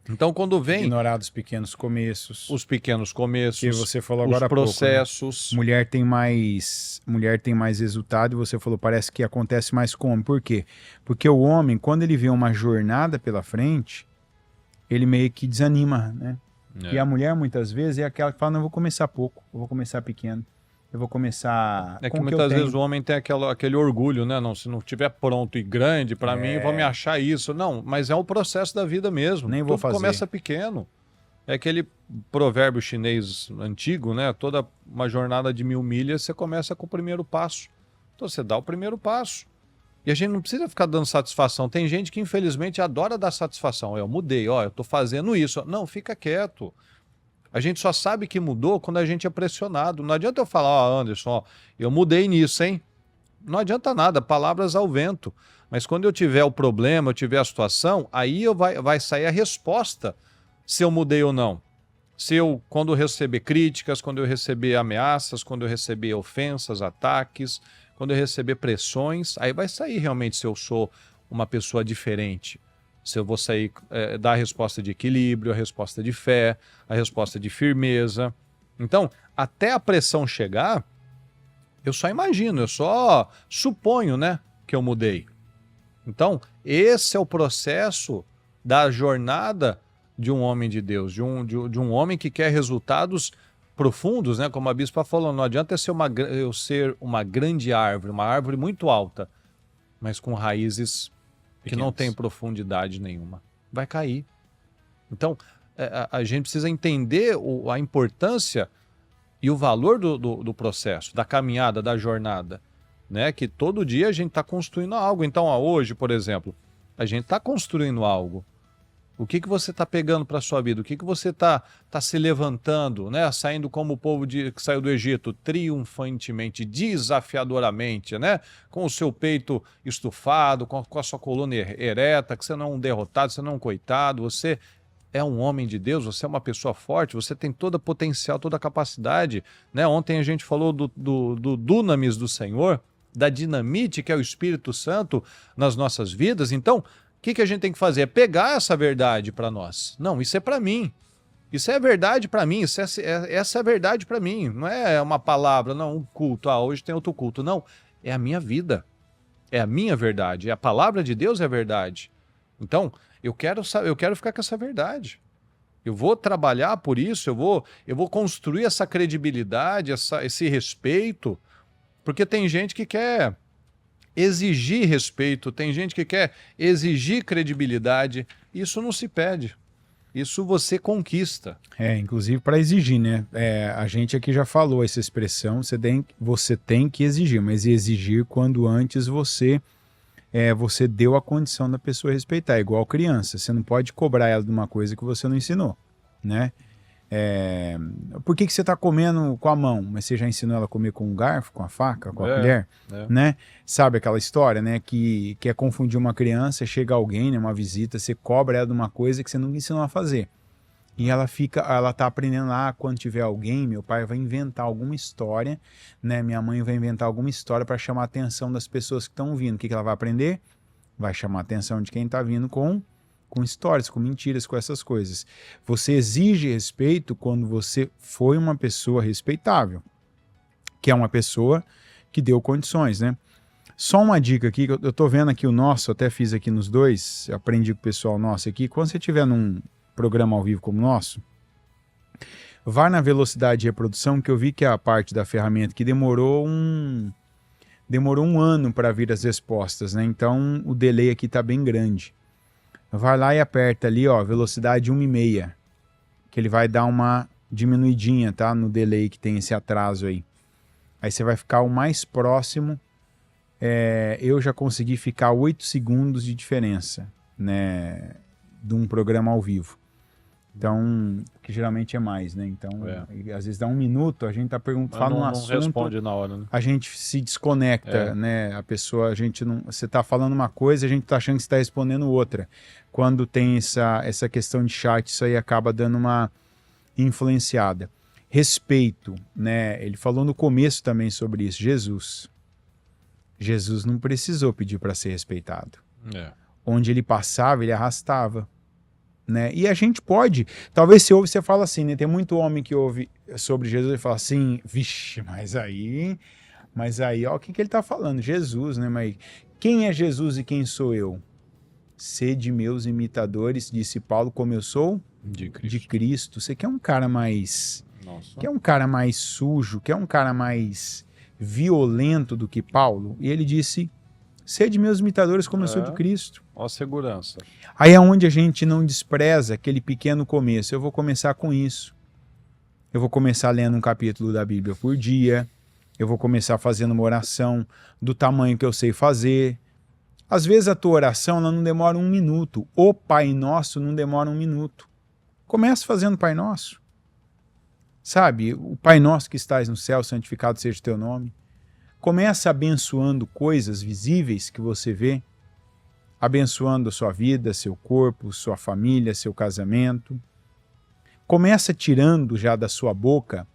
Speaker 2: Então, quando vem...
Speaker 3: Ignorar os pequenos começos.
Speaker 2: Os pequenos começos,
Speaker 3: que você falou agora
Speaker 2: os processos.
Speaker 3: Pouco, né? Mulher tem mais resultado e você falou, parece que acontece mais com o homem. Por quê? Porque o homem, quando ele vê uma jornada pela frente, ele meio que desanima, né? E a mulher, muitas vezes, é aquela que fala, não, eu vou começar pouco, eu vou começar pequeno. Eu vou começar...
Speaker 2: É que muitas vezes o homem tem aquele orgulho, né? Não, se não estiver pronto e grande, para mim, vou me achar isso. Não, mas é um processo da vida mesmo.
Speaker 3: Nem vou fazer.
Speaker 2: Começa pequeno. É aquele provérbio chinês antigo, né? Toda uma jornada de 1000 milhas, você começa com o primeiro passo. Então você dá o primeiro passo. E a gente não precisa ficar dando satisfação. Tem gente que, infelizmente, adora dar satisfação. Eu mudei, eu tô fazendo isso. Não, fica quieto. A gente só sabe que mudou quando a gente é pressionado. Não adianta eu falar, Anderson, eu mudei nisso, hein? Não adianta nada, palavras ao vento. Mas quando eu tiver o problema, eu tiver a situação, aí vai sair a resposta se eu mudei ou não. Quando eu receber críticas, quando eu receber ameaças, quando eu receber ofensas, ataques, quando eu receber pressões, aí vai sair realmente se eu sou uma pessoa diferente. Se eu vou sair, dar a resposta de equilíbrio, a resposta de fé, a resposta de firmeza. Então, até a pressão chegar, eu só imagino, eu só suponho, né, que eu mudei. Então, esse é o processo da jornada de um homem de Deus, de um homem que quer resultados profundos, né? Como a bispa falou, não adianta eu ser uma grande árvore, uma árvore muito alta, mas com raízes que não tem profundidade nenhuma. Vai cair. Então, a gente precisa entender a importância e o valor do processo, da caminhada, da jornada, né? Que todo dia a gente está construindo algo. Então, hoje, por exemplo, a gente está construindo algo. O que você está pegando para a sua vida? O que você está se levantando, né? Saindo como o povo que saiu do Egito, triunfantemente, desafiadoramente, né? Com o seu peito estufado, com a sua coluna ereta, que você não é um derrotado, você não é um coitado, você é um homem de Deus, você é uma pessoa forte, você tem todo o potencial, toda a capacidade, né? Ontem a gente falou do dunamis do Senhor, da dinamite que é o Espírito Santo nas nossas vidas. Então, o que a gente tem que fazer? É pegar essa verdade para nós. Não, isso é para mim. Isso é verdade para mim. Essa é a verdade para mim. Não é uma palavra, não, um culto. Hoje tem outro culto. Não, é a minha vida. É a minha verdade. A palavra de Deus é a verdade. Então, eu quero ficar com essa verdade. Eu vou trabalhar por isso, eu vou construir essa credibilidade, esse respeito, porque tem gente que quer exigir respeito, tem gente que quer exigir credibilidade. Isso não se pede. Isso você conquista.
Speaker 3: Inclusive para exigir, né? A gente aqui já falou essa expressão, você tem que exigir, mas exigir quando antes você deu a condição da pessoa respeitar, é igual criança, você não pode cobrar ela de uma coisa que você não ensinou, né? Por que você está comendo com a mão? Mas você já ensinou ela a comer com o garfo, com a faca, com a colher, né? Sabe aquela história, né? Que é confundir uma criança, chega alguém, né, uma visita, você cobra ela de uma coisa que você nunca ensinou a fazer. E ela tá aprendendo lá, quando tiver alguém, meu pai vai inventar alguma história, né? Minha mãe vai inventar alguma história para chamar a atenção das pessoas que estão vindo. O que ela vai aprender? Vai chamar a atenção de quem está vindo com histórias, com mentiras, com essas coisas. Você exige respeito quando você foi uma pessoa respeitável, que é uma pessoa que deu condições, né? Só uma dica aqui, eu tô vendo aqui o nosso, até fiz aqui nos dois, aprendi com o pessoal nosso aqui, quando você estiver num programa ao vivo como o nosso, vai na velocidade de reprodução, que eu vi que é a parte da ferramenta que demorou um ano para vir as respostas, né? Então o delay aqui tá bem grande. Vai lá e aperta ali, ó, velocidade 1,5, que ele vai dar uma diminuidinha, tá? No delay que tem esse atraso aí. Aí você vai ficar o mais próximo. Eu já consegui ficar 8 segundos de diferença, né? De um programa ao vivo. Então, que geralmente é mais, né? Então, às vezes dá 1 minuto, a gente tá falando um assunto,
Speaker 2: não responde na hora, né?
Speaker 3: A gente se desconecta, né? A pessoa, você tá falando uma coisa, a gente tá achando que você tá respondendo outra. Quando tem essa questão de chat, isso aí acaba dando uma influenciada. Respeito, né? Ele falou no começo também sobre isso. Jesus não precisou pedir para ser respeitado. Onde ele passava, ele arrastava. Né? E a gente pode, talvez você ouve, você fala assim, né? Tem muito homem que ouve sobre Jesus e fala assim, vixe, mas aí, ó, o que ele tá falando? Jesus, né? Mas quem é Jesus e quem sou eu? Sede meus imitadores, disse Paulo, como eu sou de Cristo. Você quer um cara mais, quer um cara mais sujo, quer um cara mais violento do que Paulo? E ele disse, sede meus imitadores como eu sou de Cristo.
Speaker 2: Ó a segurança.
Speaker 3: Aí é onde a gente não despreza aquele pequeno começo. Eu vou começar com isso. Eu vou começar lendo um capítulo da Bíblia por dia. Eu vou começar fazendo uma oração do tamanho que eu sei fazer. Às vezes a tua oração ela não demora 1 minuto. O Pai Nosso não demora 1 minuto. Começa fazendo Pai Nosso. Sabe? O Pai Nosso que estás no céu, santificado seja o teu nome. Começa abençoando coisas visíveis que você vê. Abençoando a sua vida, seu corpo, sua família, seu casamento. Começa tirando já da sua boca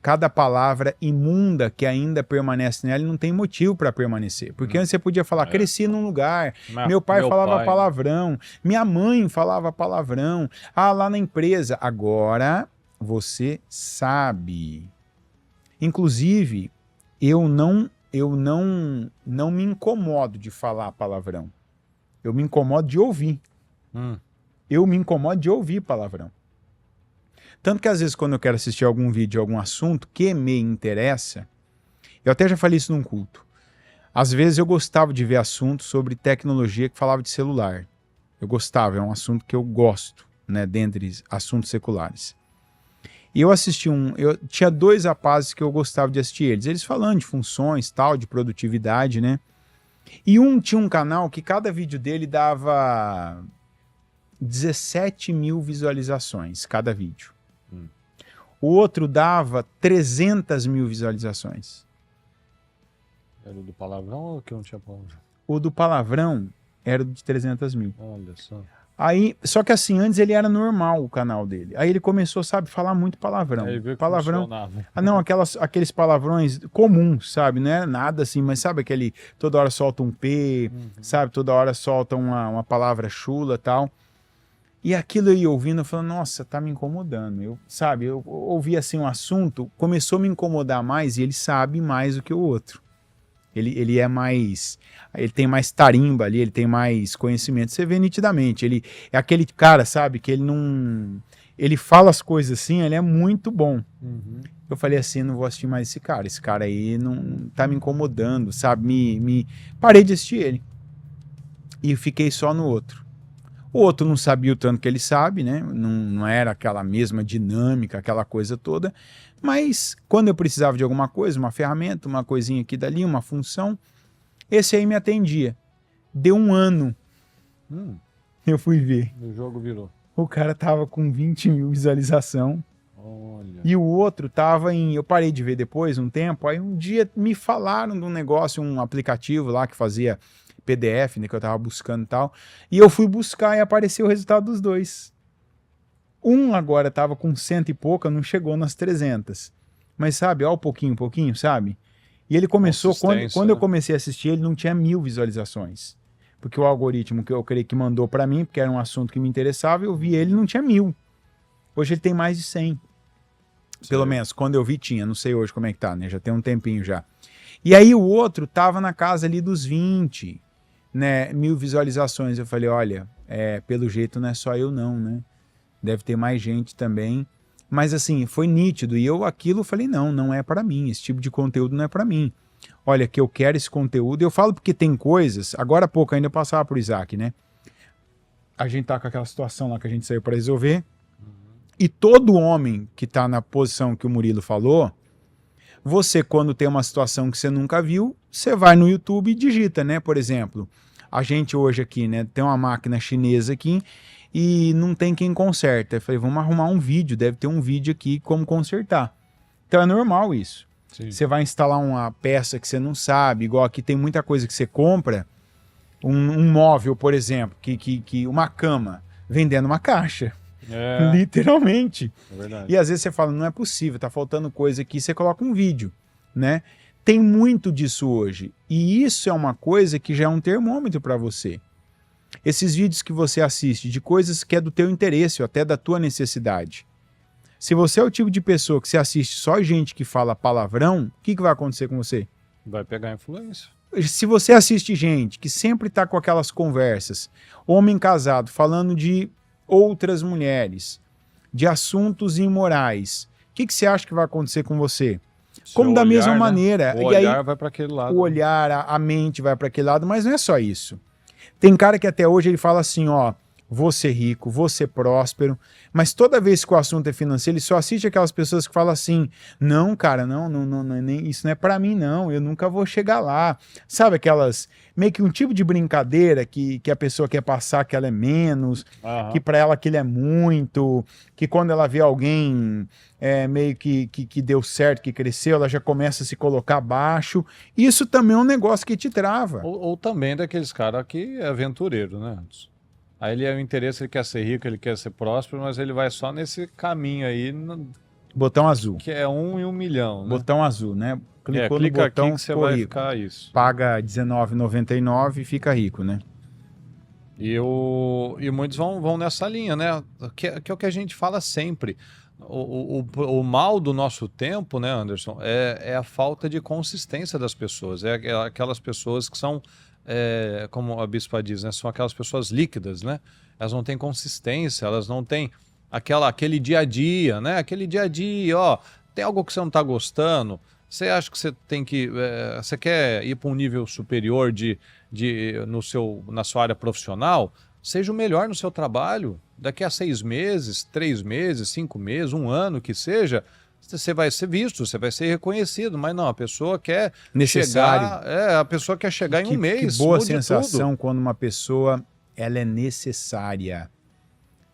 Speaker 3: cada palavra imunda que ainda permanece nela e não tem motivo para permanecer. Porque antes você podia falar, cresci num lugar, meu pai falava palavrão, minha mãe falava palavrão, lá na empresa. Agora você sabe. Inclusive, eu não me incomodo de falar palavrão. Eu me incomodo de ouvir. Eu me incomodo de ouvir palavrão. Tanto que às vezes quando eu quero assistir algum vídeo, algum assunto que me interessa, eu até já falei isso num culto. Às vezes eu gostava de ver assuntos sobre tecnologia que falava de celular. Eu gostava, é um assunto que eu gosto, né, dentre assuntos seculares. E eu assisti eu tinha 2 rapazes que eu gostava de assistir eles falando de funções, tal, de produtividade, né? E tinha um canal que cada vídeo dele dava 17 mil visualizações, cada vídeo. O outro dava 300 mil visualizações.
Speaker 2: Era o do palavrão ou que não tinha palavrão?
Speaker 3: O do palavrão era de 300 mil.
Speaker 2: Olha só.
Speaker 3: Aí, só que assim, antes ele era normal o canal dele. Aí ele começou, sabe, falar muito palavrão.
Speaker 2: Aí viu que
Speaker 3: palavrão.
Speaker 2: Funcionava.
Speaker 3: Não, aqueles palavrões comuns, sabe? Não era nada assim, mas sabe aquele, toda hora solta um P, sabe? Toda hora solta uma palavra chula e tal. E aquilo eu ia ouvindo, eu falando, nossa, tá me incomodando. Eu ouvi assim um assunto, começou a me incomodar mais e ele sabe mais do que o outro. Ele é mais, ele tem mais tarimba ali, ele tem mais conhecimento. Você vê nitidamente, ele é aquele cara, sabe, que ele ele fala as coisas assim, ele é muito bom.
Speaker 2: Uhum.
Speaker 3: Eu falei assim, não vou assistir mais esse cara aí não tá me incomodando, sabe? Parei de assistir ele. E fiquei só no outro. O outro não sabia o tanto que ele sabe, né? Não era aquela mesma dinâmica, aquela coisa toda. Mas quando eu precisava de alguma coisa, uma ferramenta, uma coisinha aqui dali, uma função, esse aí me atendia. Deu um ano, eu fui ver.
Speaker 2: O jogo virou.
Speaker 3: O cara tava com 20 mil visualização.
Speaker 2: Olha.
Speaker 3: E o outro tava em... Eu parei de ver depois, um tempo, aí um dia me falaram de um negócio, um aplicativo lá que fazia PDF, né, que eu tava buscando e tal, e eu fui buscar e apareceu o resultado dos dois. Um agora tava com 100 e pouca, não chegou nas 300. Mas sabe, ó, pouquinho, sabe? E ele começou, quando eu comecei a assistir, ele não tinha 1000 visualizações. Porque o algoritmo que eu creio que mandou pra mim, porque era um assunto que me interessava, eu vi ele, não tinha 1000. Hoje ele tem mais de 100. Pelo menos, quando eu vi tinha, não sei hoje como é que tá, né? Já tem um tempinho já. E aí o outro tava na casa ali dos 20, né? 1000 visualizações. Eu falei, olha, pelo jeito não é só eu não, né? Deve ter mais gente também. Mas assim, foi nítido. E eu aquilo falei, não é pra mim. Esse tipo de conteúdo não é pra mim. Olha, que eu quero esse conteúdo. Eu falo porque tem coisas... Agora há pouco ainda eu passava pro Isaac, né? A gente tá com aquela situação lá que a gente saiu pra resolver. E todo homem que tá na posição que o Murilo falou, você quando tem uma situação que você nunca viu, você vai no YouTube e digita, né? Por exemplo, a gente hoje aqui, né? Tem uma máquina chinesa aqui e não tem quem conserta. Eu falei, vamos arrumar um vídeo, deve ter um vídeo aqui como consertar. Então é normal isso.
Speaker 2: Sim.
Speaker 3: Você vai instalar uma peça que você não sabe, igual aqui tem muita coisa que você compra, um móvel, por exemplo, que uma cama, vendendo uma caixa. Literalmente.
Speaker 2: É verdade.
Speaker 3: E às vezes você fala, não é possível, tá faltando coisa aqui, você coloca um vídeo, né? Tem muito disso hoje. E isso é uma coisa que já é um termômetro para você. Esses vídeos que você assiste de coisas que é do teu interesse ou até da tua necessidade. Se você é o tipo de pessoa que você assiste só gente que fala palavrão, o que vai acontecer com você?
Speaker 2: Vai pegar influência.
Speaker 3: Se você assiste gente que sempre tá com aquelas conversas, homem casado falando de outras mulheres, de assuntos imorais, o que você acha que vai acontecer com você? Como da mesma maneira.
Speaker 2: O olhar vai para aquele lado.
Speaker 3: O olhar, a mente vai para aquele lado, mas não é só isso. Tem cara que até hoje ele fala assim, ó, vou ser rico, vou ser próspero, mas toda vez que o assunto é financeiro, ele só assiste aquelas pessoas que falam assim, não, cara, não, nem, isso não é pra mim não, eu nunca vou chegar lá. Sabe aquelas, meio que um tipo de brincadeira que a pessoa quer passar que ela é menos, que pra ela aquilo é muito, que quando ela vê alguém meio que deu certo, que cresceu, ela já começa a se colocar abaixo. Isso também é um negócio que te trava.
Speaker 2: Ou também daqueles caras que é aventureiro, né? Aí ele é o interesse, ele quer ser rico, ele quer ser próspero, mas ele vai só nesse caminho aí.
Speaker 3: Botão azul.
Speaker 2: Que é 1 em 1 milhão, né?
Speaker 3: Botão azul, né? Clicou
Speaker 2: clica
Speaker 3: no botão,
Speaker 2: aqui que você vai ficar isso.
Speaker 3: Paga R$19,99 e fica rico, né?
Speaker 2: E muitos vão nessa linha, né? Que é o que a gente fala sempre. O mal do nosso tempo, né, Anderson, é a falta de consistência das pessoas. É aquelas pessoas que são... como a bispa diz, né? São aquelas pessoas líquidas, né? Elas não têm consistência, elas não têm aquele dia a dia, né? Aquele dia a dia, ó, tem algo que você não está gostando, você acha que você tem que, você quer ir para um nível superior na sua área profissional, seja o melhor no seu trabalho, daqui a 6 meses, 3 meses, 5 meses, 1 ano, que seja, você vai ser visto, você vai ser reconhecido, mas não, a pessoa quer chegar, a pessoa quer chegar em um mês.
Speaker 3: Que boa sensação tudo. Quando uma pessoa ela é necessária.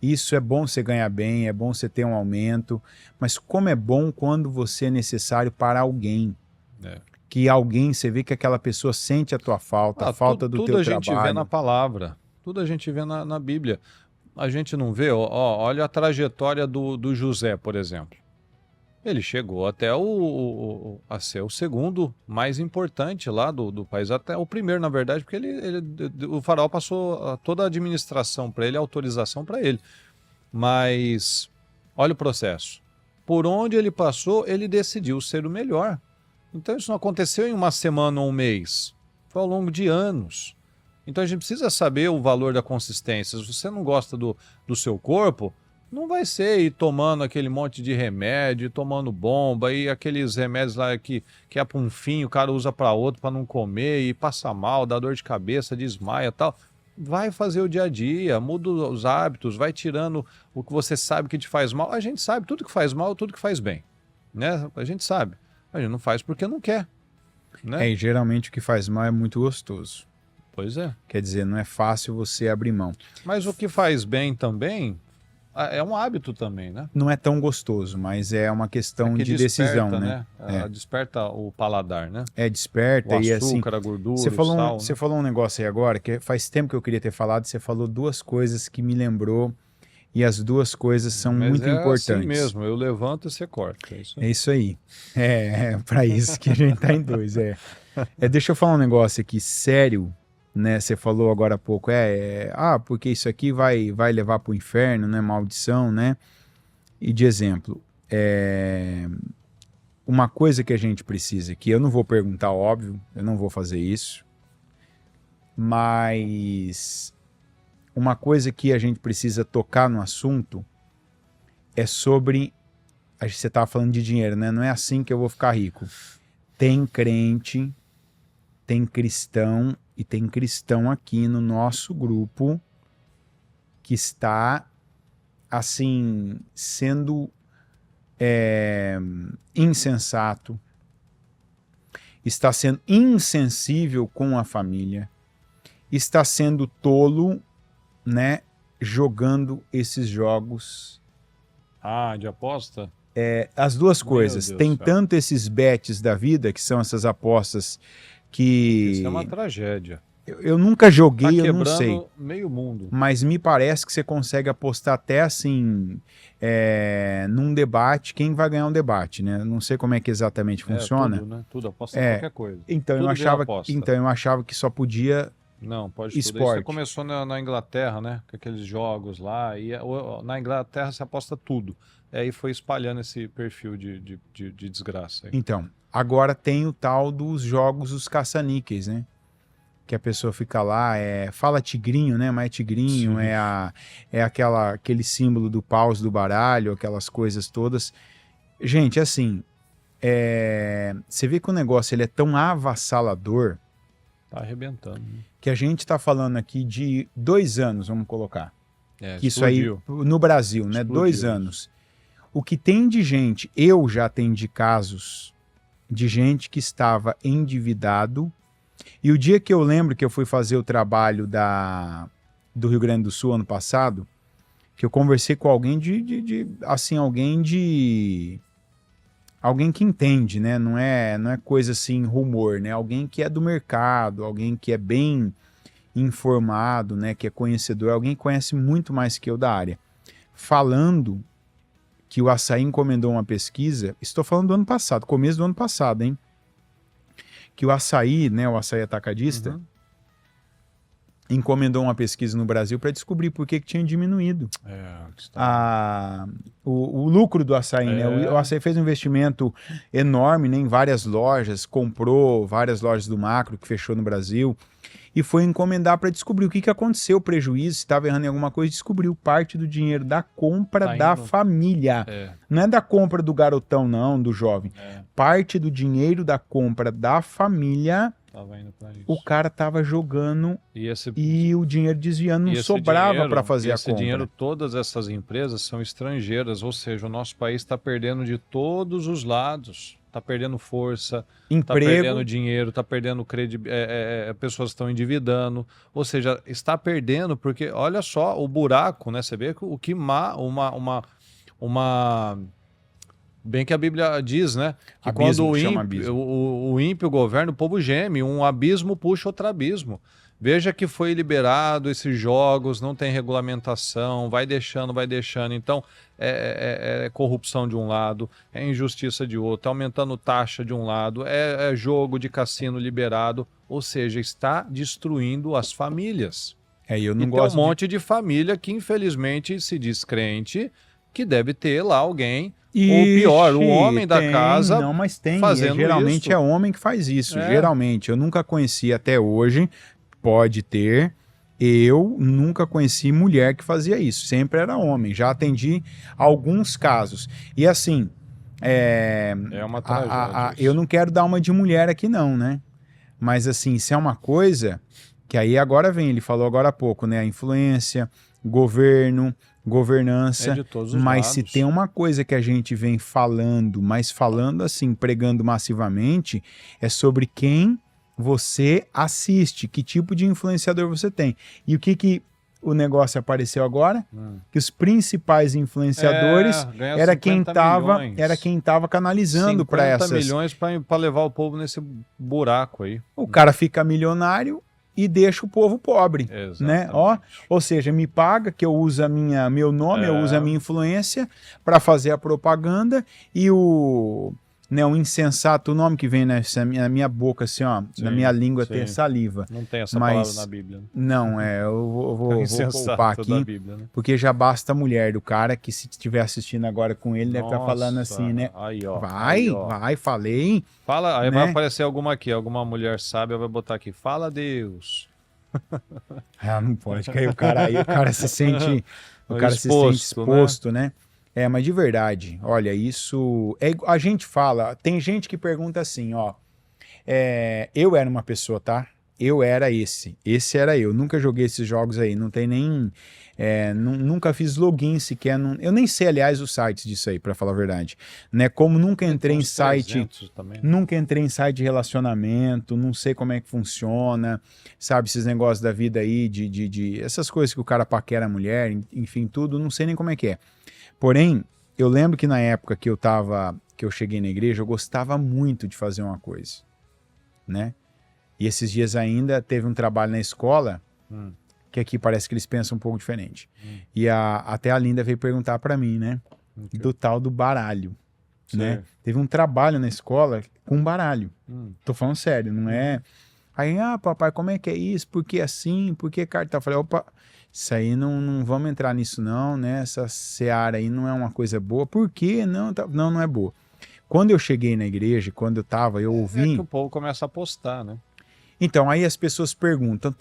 Speaker 3: Isso é bom você ganhar bem, é bom você ter um aumento, mas como é bom quando você é necessário para alguém. Que alguém, você vê que aquela pessoa sente a tua falta, a falta do teu trabalho. Tudo a gente vê na palavra,
Speaker 2: tudo a gente vê na Bíblia. A gente não vê, olha a trajetória do José, por exemplo. Ele chegou até a ser o segundo mais importante lá do país, até o primeiro, na verdade, porque o faraó passou toda a administração para ele, a autorização para ele. Mas olha o processo. Por onde ele passou, ele decidiu ser o melhor. Então isso não aconteceu em uma semana ou um mês, foi ao longo de anos. Então a gente precisa saber o valor da consistência. Se você não gosta do seu corpo, Não vai ser ir tomando aquele monte de remédio, tomando bomba, e aqueles remédios lá que é para um fim, o cara usa para outro para não comer e passa mal, dá dor de cabeça, desmaia e tal. Vai fazer o dia a dia, muda os hábitos, vai tirando o que você sabe que te faz mal. A gente sabe tudo que faz mal, tudo que faz bem, né? A gente sabe. A gente não faz porque não quer, né?
Speaker 3: E geralmente o que faz mal é muito gostoso.
Speaker 2: Pois é.
Speaker 3: Quer dizer, não é fácil você abrir mão.
Speaker 2: Mas o que faz bem também é um hábito também, né?
Speaker 3: Não é tão gostoso, mas é uma questão
Speaker 2: Que
Speaker 3: de
Speaker 2: desperta,
Speaker 3: decisão, né?
Speaker 2: Desperta o paladar, né?
Speaker 3: Desperta
Speaker 2: O
Speaker 3: e assim...
Speaker 2: açúcar, a gordura,
Speaker 3: Você
Speaker 2: o sal,
Speaker 3: você
Speaker 2: né?
Speaker 3: falou um negócio aí agora, que faz tempo que eu queria ter falado, você falou duas coisas que me lembrou, e as duas coisas são
Speaker 2: Mas
Speaker 3: muito
Speaker 2: é
Speaker 3: importantes.
Speaker 2: assim mesmo, eu levanto e você corta. É isso aí.
Speaker 3: É isso aí. É para isso que a gente tá em dois. Deixa eu falar um negócio aqui, sério, né? Você falou agora há pouco, porque isso aqui vai levar para o inferno, né? Maldição, né? E de exemplo, uma coisa que a gente precisa aqui, eu não vou perguntar, óbvio, eu não vou fazer isso, mas uma coisa que a gente precisa tocar no assunto é sobre, você estava falando de dinheiro, né? Não é assim que eu vou ficar rico. Tem crente, tem cristão, e tem cristão aqui no nosso grupo que está, assim, sendo insensato, está sendo insensível com a família, está sendo tolo, né, jogando esses jogos.
Speaker 2: De aposta?
Speaker 3: As duas
Speaker 2: Meu
Speaker 3: coisas.
Speaker 2: Deus
Speaker 3: Tem
Speaker 2: do céu.
Speaker 3: tanto esses bets da vida, que são essas apostas que...
Speaker 2: Isso é uma tragédia.
Speaker 3: Eu nunca joguei,
Speaker 2: Tá
Speaker 3: eu não sei.
Speaker 2: quebrando meio mundo.
Speaker 3: Mas me parece que você consegue apostar até assim, num debate, quem vai ganhar um debate, né? Não sei como é que exatamente funciona.
Speaker 2: Tudo, né? Tudo, aposta em qualquer coisa.
Speaker 3: Então
Speaker 2: Tudo vira aposta.
Speaker 3: eu achava que só podia...
Speaker 2: Não, pode tudo.
Speaker 3: Esporte.
Speaker 2: Isso começou na Inglaterra, né? Com aqueles jogos lá. E na Inglaterra se aposta tudo. E aí foi espalhando esse perfil de desgraça. Aí.
Speaker 3: Então, agora tem o tal dos jogos, os caça-níqueis, né? Que a pessoa fica lá, fala tigrinho, né? Mas é tigrinho,
Speaker 2: Sim.
Speaker 3: aquele símbolo do paus do baralho, aquelas coisas todas. Gente, assim, você vê que o negócio ele é tão avassalador
Speaker 2: Tá arrebentando. Né?
Speaker 3: que a gente está falando aqui de 2 anos, vamos colocar. Que isso aí,
Speaker 2: Explodiu.
Speaker 3: no Brasil, né?
Speaker 2: Explodiu.
Speaker 3: 2 anos. O que tem de gente, eu já atendi casos de gente que estava endividado. E o dia que eu lembro que eu fui fazer o trabalho do Rio Grande do Sul ano passado, que eu conversei com alguém alguém que entende, né? Não é coisa assim, rumor, né? Alguém que é do mercado, alguém que é bem informado, né? Que é conhecedor, alguém que conhece muito mais que eu da área. Falando que o Açaí encomendou uma pesquisa, estou falando do ano passado, começo do ano passado, hein? Que o Açaí, né, o Açaí Atacadista, encomendou uma pesquisa no Brasil para descobrir por que tinha diminuído o lucro do açaí. Né? O Açaí fez um investimento enorme, né, em várias lojas, comprou várias lojas do Macro que fechou no Brasil e foi encomendar para descobrir o que aconteceu, o prejuízo, se estava errando em alguma coisa, descobriu parte do dinheiro da compra da família. Não é da compra do garotão, não, do jovem. Parte do dinheiro da compra da família, o cara tava jogando e o dinheiro desviando, não sobrava para fazer a compra.
Speaker 2: Esse dinheiro, todas essas empresas são estrangeiras, ou seja, o nosso país está perdendo de todos os lados. Está perdendo força, está perdendo dinheiro, está perdendo credibilidade, pessoas estão endividando, ou seja, está perdendo porque, olha só, o buraco, né? Você vê o que bem que a Bíblia diz, né? Que
Speaker 3: abismo,
Speaker 2: quando o ímpio governa, o povo geme, um abismo puxa outro abismo. Veja que foi liberado esses jogos, não tem regulamentação, vai deixando. Então, é corrupção de um lado, é injustiça de outro, aumentando taxa de um lado, é jogo de cassino liberado, ou seja, está destruindo as famílias.
Speaker 3: Eu não
Speaker 2: e
Speaker 3: gosto
Speaker 2: tem um monte de família que, infelizmente, se diz crente, que deve ter lá alguém, ou pior, o homem da casa
Speaker 3: não, mas tem,
Speaker 2: fazendo
Speaker 3: geralmente
Speaker 2: isso.
Speaker 3: É homem que faz isso, geralmente. Eu nunca conheci até hoje, pode ter, Eu nunca conheci mulher que fazia isso, sempre era homem. Já atendi alguns casos. E assim,
Speaker 2: É uma tragédia.
Speaker 3: eu não quero dar uma de mulher aqui não, né? Mas assim, isso é uma coisa que aí agora vem, ele falou agora há pouco, né? A influência, governo, governança.
Speaker 2: É de todos os
Speaker 3: Mas
Speaker 2: lados.
Speaker 3: se tem uma coisa que a gente vem falando, mas falando assim, pregando massivamente, é sobre quem você assiste, que tipo de influenciador você tem. E o que o negócio apareceu agora? Que os principais influenciadores
Speaker 2: ganha
Speaker 3: era quem
Speaker 2: 50 milhões.
Speaker 3: tava canalizando para
Speaker 2: 50
Speaker 3: essas.
Speaker 2: milhões para levar o povo nesse buraco aí.
Speaker 3: O cara fica milionário e deixa o povo pobre,
Speaker 2: Exatamente.
Speaker 3: né? Ou seja, me paga que eu uso meu nome, eu uso a minha influência para fazer a propaganda e o insensato, o nome que vem na minha boca, assim, ó, na minha língua tem saliva.
Speaker 2: Não tem essa
Speaker 3: Mas
Speaker 2: palavra na Bíblia. Né?
Speaker 3: Não, eu vou poupar
Speaker 2: da
Speaker 3: aqui,
Speaker 2: Bíblia, né?
Speaker 3: porque já basta a mulher do cara que se estiver assistindo agora com ele deve estar falando assim, né?
Speaker 2: Aí, ó.
Speaker 3: Vai, falei.
Speaker 2: Fala, aí
Speaker 3: né?
Speaker 2: vai aparecer alguma aqui, alguma mulher sábia vai botar aqui, fala Deus.
Speaker 3: Não pode, que aí o cara se sente,
Speaker 2: Exposto,
Speaker 3: exposto, né? Mas de verdade, olha, isso a gente fala, tem gente que pergunta assim, ó, eu era uma pessoa, tá? Eu era esse era eu, nunca joguei esses jogos aí, não tem nem, nunca fiz login sequer, eu nem sei, aliás, os sites disso aí, pra falar a verdade, né? Como nunca entrei em site, nunca entrei em site de relacionamento, não sei como é que funciona, sabe, esses negócios da vida aí, de essas coisas que o cara paquera a mulher, enfim, tudo, não sei nem como é que é. Porém, eu lembro que na época que eu cheguei na igreja, eu gostava muito de fazer uma coisa, né? E esses dias ainda teve um trabalho na escola, que aqui parece que eles pensam um pouco diferente. E até a Linda veio perguntar para mim, né? Do tal do baralho, né? Teve um trabalho na escola com baralho. Tô falando sério, não é... Aí, papai, como é que é isso? Por que assim? Por que carta? Eu falei, opa, isso aí não vamos entrar nisso não, né? Essa seara aí não é uma coisa boa. Por quê? Não é boa. Quando eu cheguei na igreja, quando eu ouvi...
Speaker 2: que o povo começa a postar, né?
Speaker 3: Então, aí as pessoas perguntam,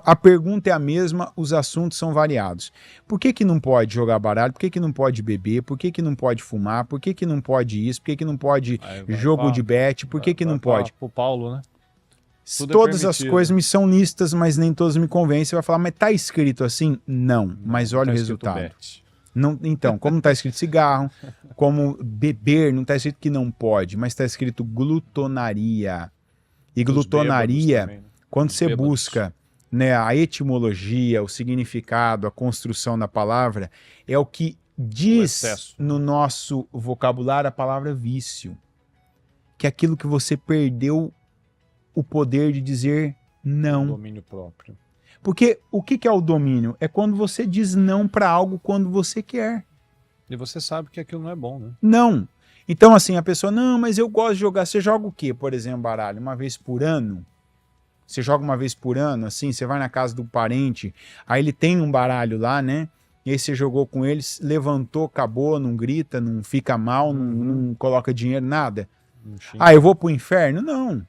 Speaker 3: a pergunta é a mesma, os assuntos são variados. Por que não pode jogar baralho? Por que não pode beber? Por que não pode fumar? Por que não pode isso? Por que não pode jogo de bet? Por que não pode?
Speaker 2: O Paulo, né? Tudo
Speaker 3: Todas as coisas me são listas, mas nem todas me convencem. Você vai falar, mas tá escrito assim? Não, mas olha o resultado. Não, então, como não tá escrito cigarro, como beber, não tá escrito que não pode, mas tá escrito glutonaria. E glutonaria, também, né? Quando você busca, né, a etimologia, o significado, a construção da palavra, é o que diz no nosso vocabulário a palavra vício. Que é aquilo que você perdeu o poder de dizer não.
Speaker 2: O domínio próprio.
Speaker 3: Porque o que é o domínio? É quando você diz não para algo quando você quer.
Speaker 2: E você sabe que aquilo não é bom, né?
Speaker 3: Não. Então, assim, a pessoa, não, mas eu gosto de jogar. Você joga o quê, por exemplo, baralho? Uma vez por ano? Você joga uma vez por ano, assim, você vai na casa do parente, aí ele tem um baralho lá, né? E aí você jogou com eles, levantou, acabou, não grita, não fica mal, não coloca dinheiro, nada. Eu vou pro inferno? Não.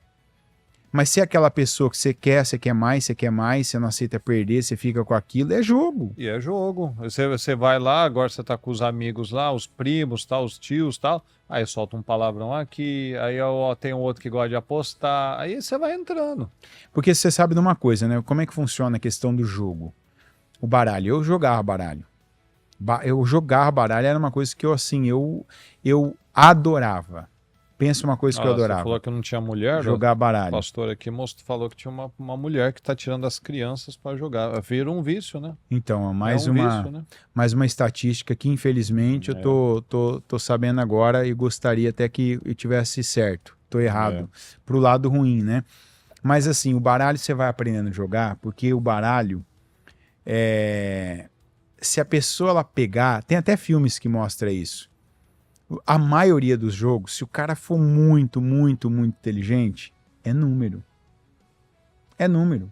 Speaker 3: Mas se é aquela pessoa que você quer mais, você não aceita perder, você fica com aquilo, é jogo.
Speaker 2: E é jogo. Você vai lá, agora você tá com os amigos lá, os primos, tal, os tios, tal. Aí solta um palavrão aqui, aí tem um outro que gosta de apostar, aí você vai entrando.
Speaker 3: Porque você sabe de uma coisa, né? Como é que funciona a questão do jogo? O baralho, eu jogava baralho. Eu jogava baralho, era uma coisa que eu adorava. Pensa uma coisa que eu adorava.
Speaker 2: Você falou que não tinha mulher?
Speaker 3: Jogar baralho.
Speaker 2: O pastor aqui falou que tinha uma mulher que está tirando as crianças para jogar. Vira um vício, né?
Speaker 3: Então, mais
Speaker 2: vício, né?
Speaker 3: Mais uma estatística que, infelizmente, eu tô sabendo agora e gostaria até que eu tivesse certo. Tô errado. Pro lado ruim, né? Mas, assim, o baralho você vai aprendendo a jogar, porque o baralho, se a pessoa ela pegar... Tem até filmes que mostram isso. A maioria dos jogos, se o cara for muito, muito, muito inteligente, é número. É número.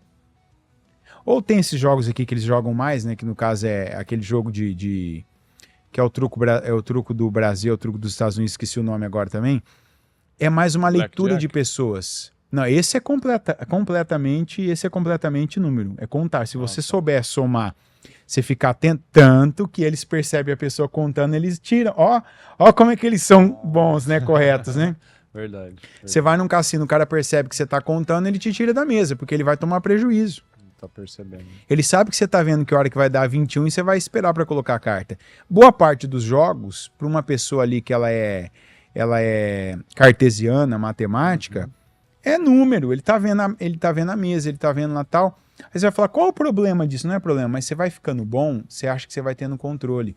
Speaker 3: Ou tem esses jogos aqui que eles jogam mais, né? Que no caso é aquele jogo que é o truco do Brasil, é o truco dos Estados Unidos, esqueci o nome agora também. É mais uma leitura de pessoas. Não, esse é completamente número. É contar. Se você souber somar, você ficar atento tanto que eles percebem a pessoa contando, eles tiram. Ó como é que eles são bons, né? Corretos, né?
Speaker 2: Verdade.
Speaker 3: Você vai num cassino, o cara percebe que você tá contando, ele te tira da mesa, porque ele vai tomar prejuízo.
Speaker 2: Tá percebendo.
Speaker 3: Ele sabe que você tá vendo que a hora que vai dar 21 e você vai esperar para colocar a carta. Boa parte dos jogos, para uma pessoa ali que ela é cartesiana, matemática, é número. Ele tá vendo a mesa, ele tá vendo lá tal. Aí você vai falar, qual o problema disso? Não é problema, mas você vai ficando bom, você acha que você vai tendo controle.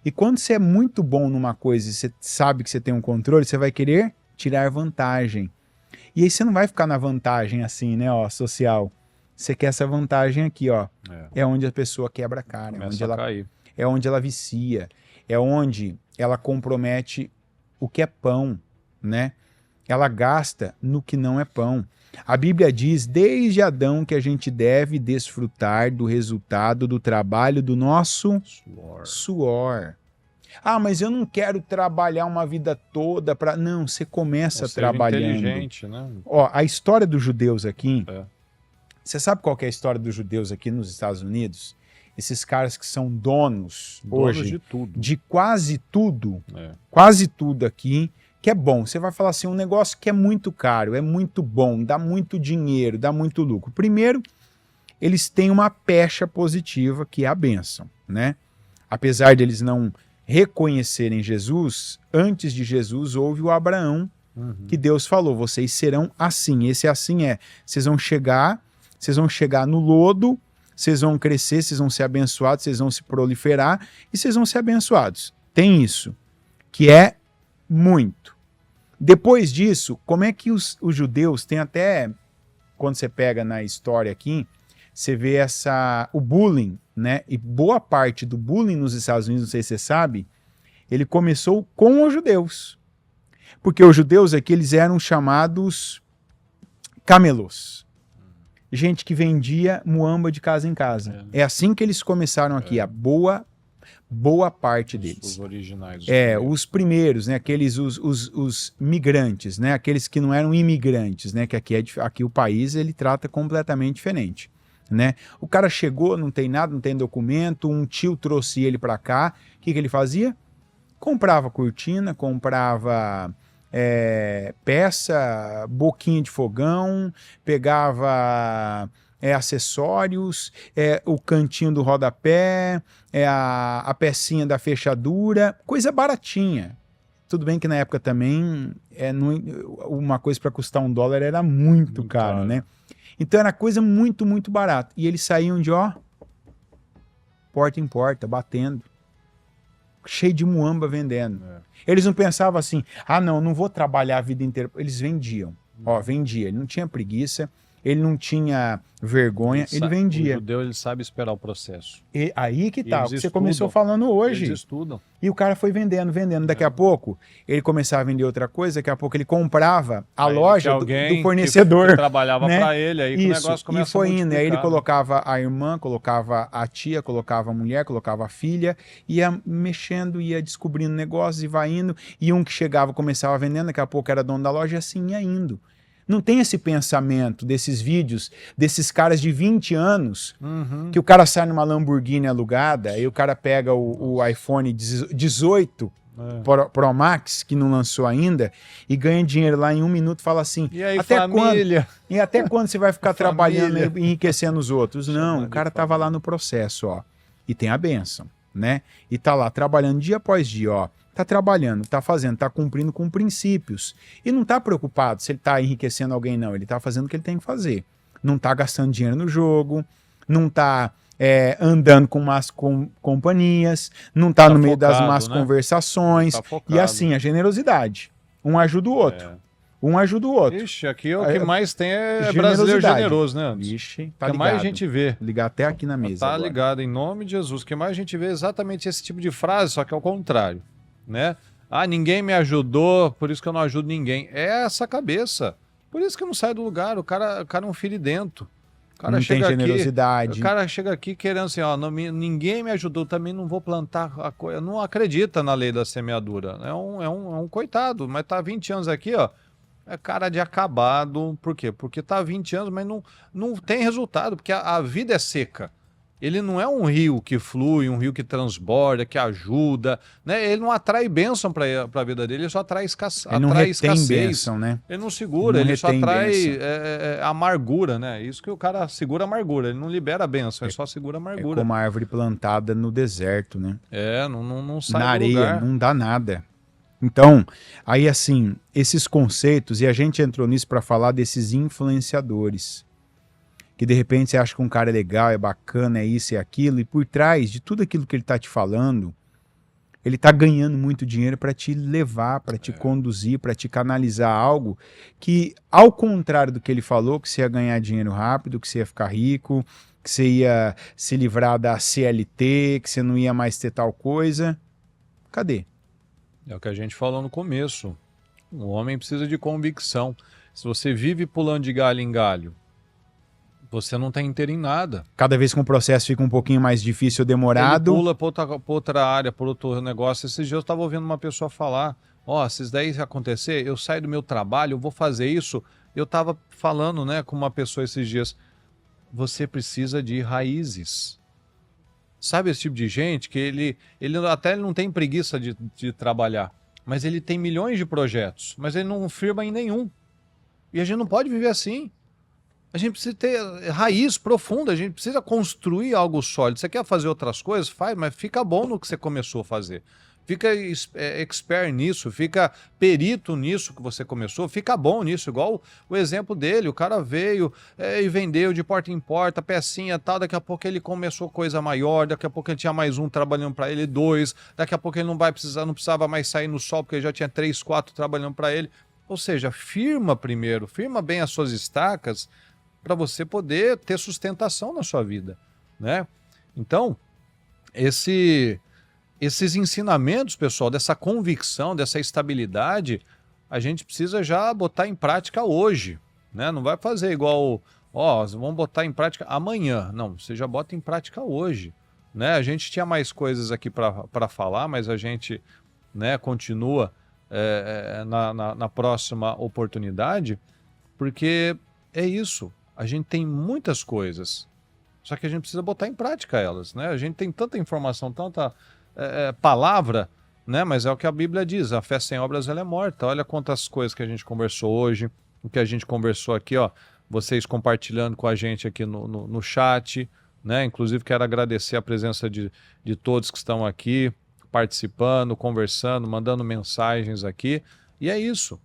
Speaker 3: E quando você é muito bom numa coisa e você sabe que você tem um controle, você vai querer tirar vantagem. E aí você não vai ficar na vantagem assim, né, ó, social. Você quer essa vantagem aqui, ó. É onde a pessoa quebra a cara, é onde ela vicia, é onde ela compromete o que é pão, né? Ela gasta no que não é pão. A Bíblia diz, desde Adão, que a gente deve desfrutar do resultado do trabalho do nosso suor. Ah, mas eu não quero trabalhar uma vida toda para... Não, você começa trabalhando.
Speaker 2: Inteligente, né?
Speaker 3: Ó, a história dos judeus aqui... Você sabe qual que é a história dos judeus aqui nos Estados Unidos? Esses caras que são donos hoje
Speaker 2: de tudo.
Speaker 3: De quase tudo aqui, que é bom. Você vai falar assim, um negócio que é muito caro, é muito bom, dá muito dinheiro, dá muito lucro. Primeiro, eles têm uma pecha positiva, que é a bênção, né? Apesar de eles não reconhecerem Jesus, antes de Jesus houve o Abraão, que Deus falou, vocês serão assim. Esse assim vocês vão chegar no lodo, vocês vão crescer, vocês vão ser abençoados, vocês vão se proliferar e vocês vão ser abençoados. Tem isso, que é muito. Depois disso, como é que os judeus têm até, quando você pega na história aqui, você vê o bullying, né? E boa parte do bullying nos Estados Unidos, não sei se você sabe, ele começou com os judeus. Porque os judeus aqui, eles eram chamados camelos. Gente que vendia muamba de casa em casa. É assim que eles começaram aqui, a boa parte deles.
Speaker 2: Os originais.
Speaker 3: Os primeiros, né? Aqueles, os migrantes, né? Aqueles que não eram imigrantes, né? Que aqui o país, ele trata completamente diferente, né? O cara chegou, não tem nada, não tem documento, um tio trouxe ele para cá, o que ele fazia? Comprava cortina, comprava... peça, boquinha de fogão, pegava acessórios, o cantinho do rodapé, a pecinha da fechadura, coisa baratinha. Tudo bem que na época também uma coisa para custar $1 era muito caro, né? Então era coisa muito, muito barata. E eles saíam de porta em porta, batendo. Cheio de muamba vendendo. Eles não pensavam assim, não vou trabalhar a vida inteira. Eles vendiam. Vendia. Ele não tinha preguiça, ele não tinha vergonha, ele vendia.
Speaker 2: O judeu, ele sabe esperar o processo.
Speaker 3: E aí que tá, o que você começou falando hoje.
Speaker 2: Eles estudam.
Speaker 3: E o cara foi vendendo. Daqui a pouco, ele começava a vender outra coisa, daqui a pouco ele comprava a loja do fornecedor.
Speaker 2: Que trabalhava, né, para ele, aí que o negócio começa a
Speaker 3: foi indo. Aí ele colocava a irmã, colocava a tia, colocava a mulher, colocava a filha, ia mexendo, ia descobrindo negócios e vai indo. E um que chegava, começava vendendo, daqui a pouco era dono da loja e assim ia indo. Não tem esse pensamento desses vídeos, desses caras de 20 anos, que o cara sai numa Lamborghini alugada, aí o cara pega o iPhone 18 Pro Max, que não lançou ainda, e ganha dinheiro lá em 1 minuto, fala assim,
Speaker 2: e aí, família?
Speaker 3: E até quando você vai ficar trabalhando e enriquecendo os outros? Não, o cara tava lá no processo, e tem a bênção, né? E tá lá trabalhando dia após dia, tá trabalhando, tá fazendo, tá cumprindo com princípios. E não tá preocupado se ele tá enriquecendo alguém, não. Ele tá fazendo o que ele tem que fazer. Não tá gastando dinheiro no jogo, não tá andando com más companhias, não tá no meio das más conversações. E assim, a generosidade. Um ajuda o outro. Um ajuda o outro.
Speaker 2: Ixi, aqui o que mais tem é brasileiro generoso, né?
Speaker 3: Ixi,
Speaker 2: tá ligado. O que mais a gente vê.
Speaker 3: Ligar até aqui na mesa
Speaker 2: Tá
Speaker 3: agora.
Speaker 2: Ligado, em nome de Jesus. O que mais a gente vê é exatamente esse tipo de frase, só que ao contrário. Né? Ninguém me ajudou, por isso que eu não ajudo ninguém. É essa cabeça. Por isso que não sai do lugar. O cara é um feridento. O cara
Speaker 3: não
Speaker 2: chega
Speaker 3: tem generosidade.
Speaker 2: Aqui, o cara chega aqui querendo assim, ninguém me ajudou, também não vou plantar a coisa. Não acredita na lei da semeadura. É um coitado, mas tá há 20 anos aqui, é cara de acabado. Por quê? Porque tá há 20 anos, mas não tem resultado, porque a vida é seca. Ele não é um rio que flui, um rio que transborda, que ajuda, né? Ele não atrai bênção para a vida dele, ele só atrai,
Speaker 3: ele não
Speaker 2: atrai
Speaker 3: retém
Speaker 2: escassez.
Speaker 3: bênção, né?
Speaker 2: Ele não segura,
Speaker 3: Ele não
Speaker 2: ele só
Speaker 3: retém
Speaker 2: atrai amargura, né? Isso que o cara segura amargura, ele não libera bênção, ele só segura
Speaker 3: É
Speaker 2: amargura.
Speaker 3: como a árvore plantada no deserto, né?
Speaker 2: Não sai
Speaker 3: Na
Speaker 2: do
Speaker 3: areia,
Speaker 2: lugar.
Speaker 3: não dá nada. Então, aí assim, esses conceitos, e a gente entrou nisso para falar desses influenciadores, que de repente você acha que um cara é legal, é bacana, é isso e aquilo, e por trás de tudo aquilo que ele tá te falando, ele tá ganhando muito dinheiro para te levar, para te conduzir, para te canalizar algo que, ao contrário do que ele falou, que você ia ganhar dinheiro rápido, que você ia ficar rico, que você ia se livrar da CLT, que você não ia mais ter tal coisa. Cadê?
Speaker 2: É o que a gente falou no começo. O homem precisa de convicção. Se você vive pulando de galho em galho, você não está inteiro em nada.
Speaker 3: Cada vez que um processo fica um pouquinho mais difícil ou demorado...
Speaker 2: Ele pula para outra área, para outro negócio. Esses dias eu estava ouvindo uma pessoa falar, se isso daí acontecer, eu saio do meu trabalho, eu vou fazer isso. Eu estava falando, né, com uma pessoa esses dias, você precisa de raízes. Sabe esse tipo de gente que ele não tem preguiça de trabalhar, mas ele tem milhões de projetos, mas ele não firma em nenhum. E a gente não pode viver assim. A gente precisa ter raiz profunda, a gente precisa construir algo sólido. Você quer fazer outras coisas? Faz, mas fica bom no que você começou a fazer. Fica expert nisso, fica perito nisso que você começou, fica bom nisso, igual o exemplo dele, o cara veio e vendeu de porta em porta, pecinha e tal, daqui a pouco ele começou coisa maior, daqui a pouco ele tinha mais um trabalhando para ele, 2, daqui a pouco ele não precisava mais sair no sol, porque ele já tinha 3, 4 trabalhando para ele. Ou seja, firma primeiro, firma bem as suas estacas, para você poder ter sustentação na sua vida, né? Então, esses ensinamentos, pessoal, dessa convicção, dessa estabilidade, a gente precisa já botar em prática hoje, né? Não vai fazer igual, vamos botar em prática amanhã. Não, você já bota em prática hoje, né? A gente tinha mais coisas aqui para falar, mas a gente, né, continua na próxima oportunidade, porque é isso. A gente tem muitas coisas, só que a gente precisa botar em prática elas, né? A gente tem tanta informação, tanta palavra, né? Mas é o que a Bíblia diz, a fé sem obras ela é morta. Olha quantas coisas que a gente conversou hoje, o que a gente conversou aqui, vocês compartilhando com a gente aqui no chat, né? Inclusive quero agradecer a presença de todos que estão aqui, participando, conversando, mandando mensagens aqui, e é isso,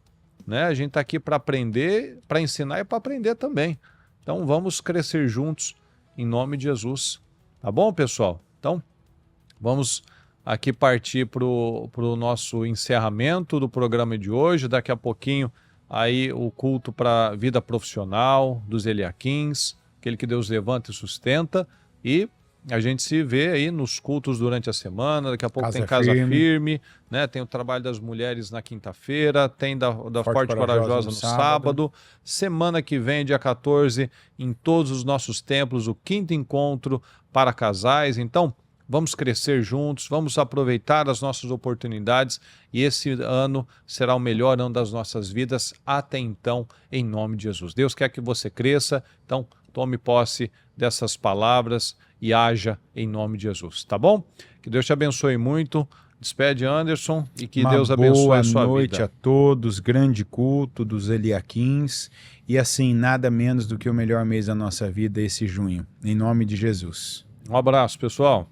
Speaker 2: né? A gente está aqui para aprender, para ensinar e para aprender também. Então vamos crescer juntos em nome de Jesus. Tá bom, pessoal? Então vamos aqui partir para o nosso encerramento do programa de hoje. Daqui a pouquinho aí o culto para a vida profissional dos Eliaquins, aquele que Deus levanta e sustenta, e a gente se vê aí nos cultos durante a semana. Daqui a pouco tem Casa Firme, né? Tem o trabalho das mulheres na quinta-feira, tem da Forte Corajosa no sábado. Semana que vem, dia 14, em todos os nossos templos, o 5º encontro para casais. Então, vamos crescer juntos, vamos aproveitar as nossas oportunidades, e esse ano será o melhor ano das nossas vidas até então, em nome de Jesus. Deus quer que você cresça, então tome posse dessas palavras e haja em nome de Jesus, tá bom? Que Deus te abençoe muito. Despede, Anderson, e que Deus abençoe a sua vida.
Speaker 3: Boa noite a todos, grande culto dos Eliaquins, e assim, nada menos do que o melhor mês da nossa vida esse junho, em nome de Jesus.
Speaker 2: Um abraço, pessoal.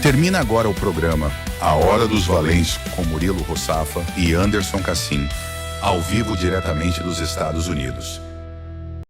Speaker 1: Termina agora o programa A Hora dos Valentes com Murilo Rossafa e Anderson Cassim, ao vivo diretamente dos Estados Unidos.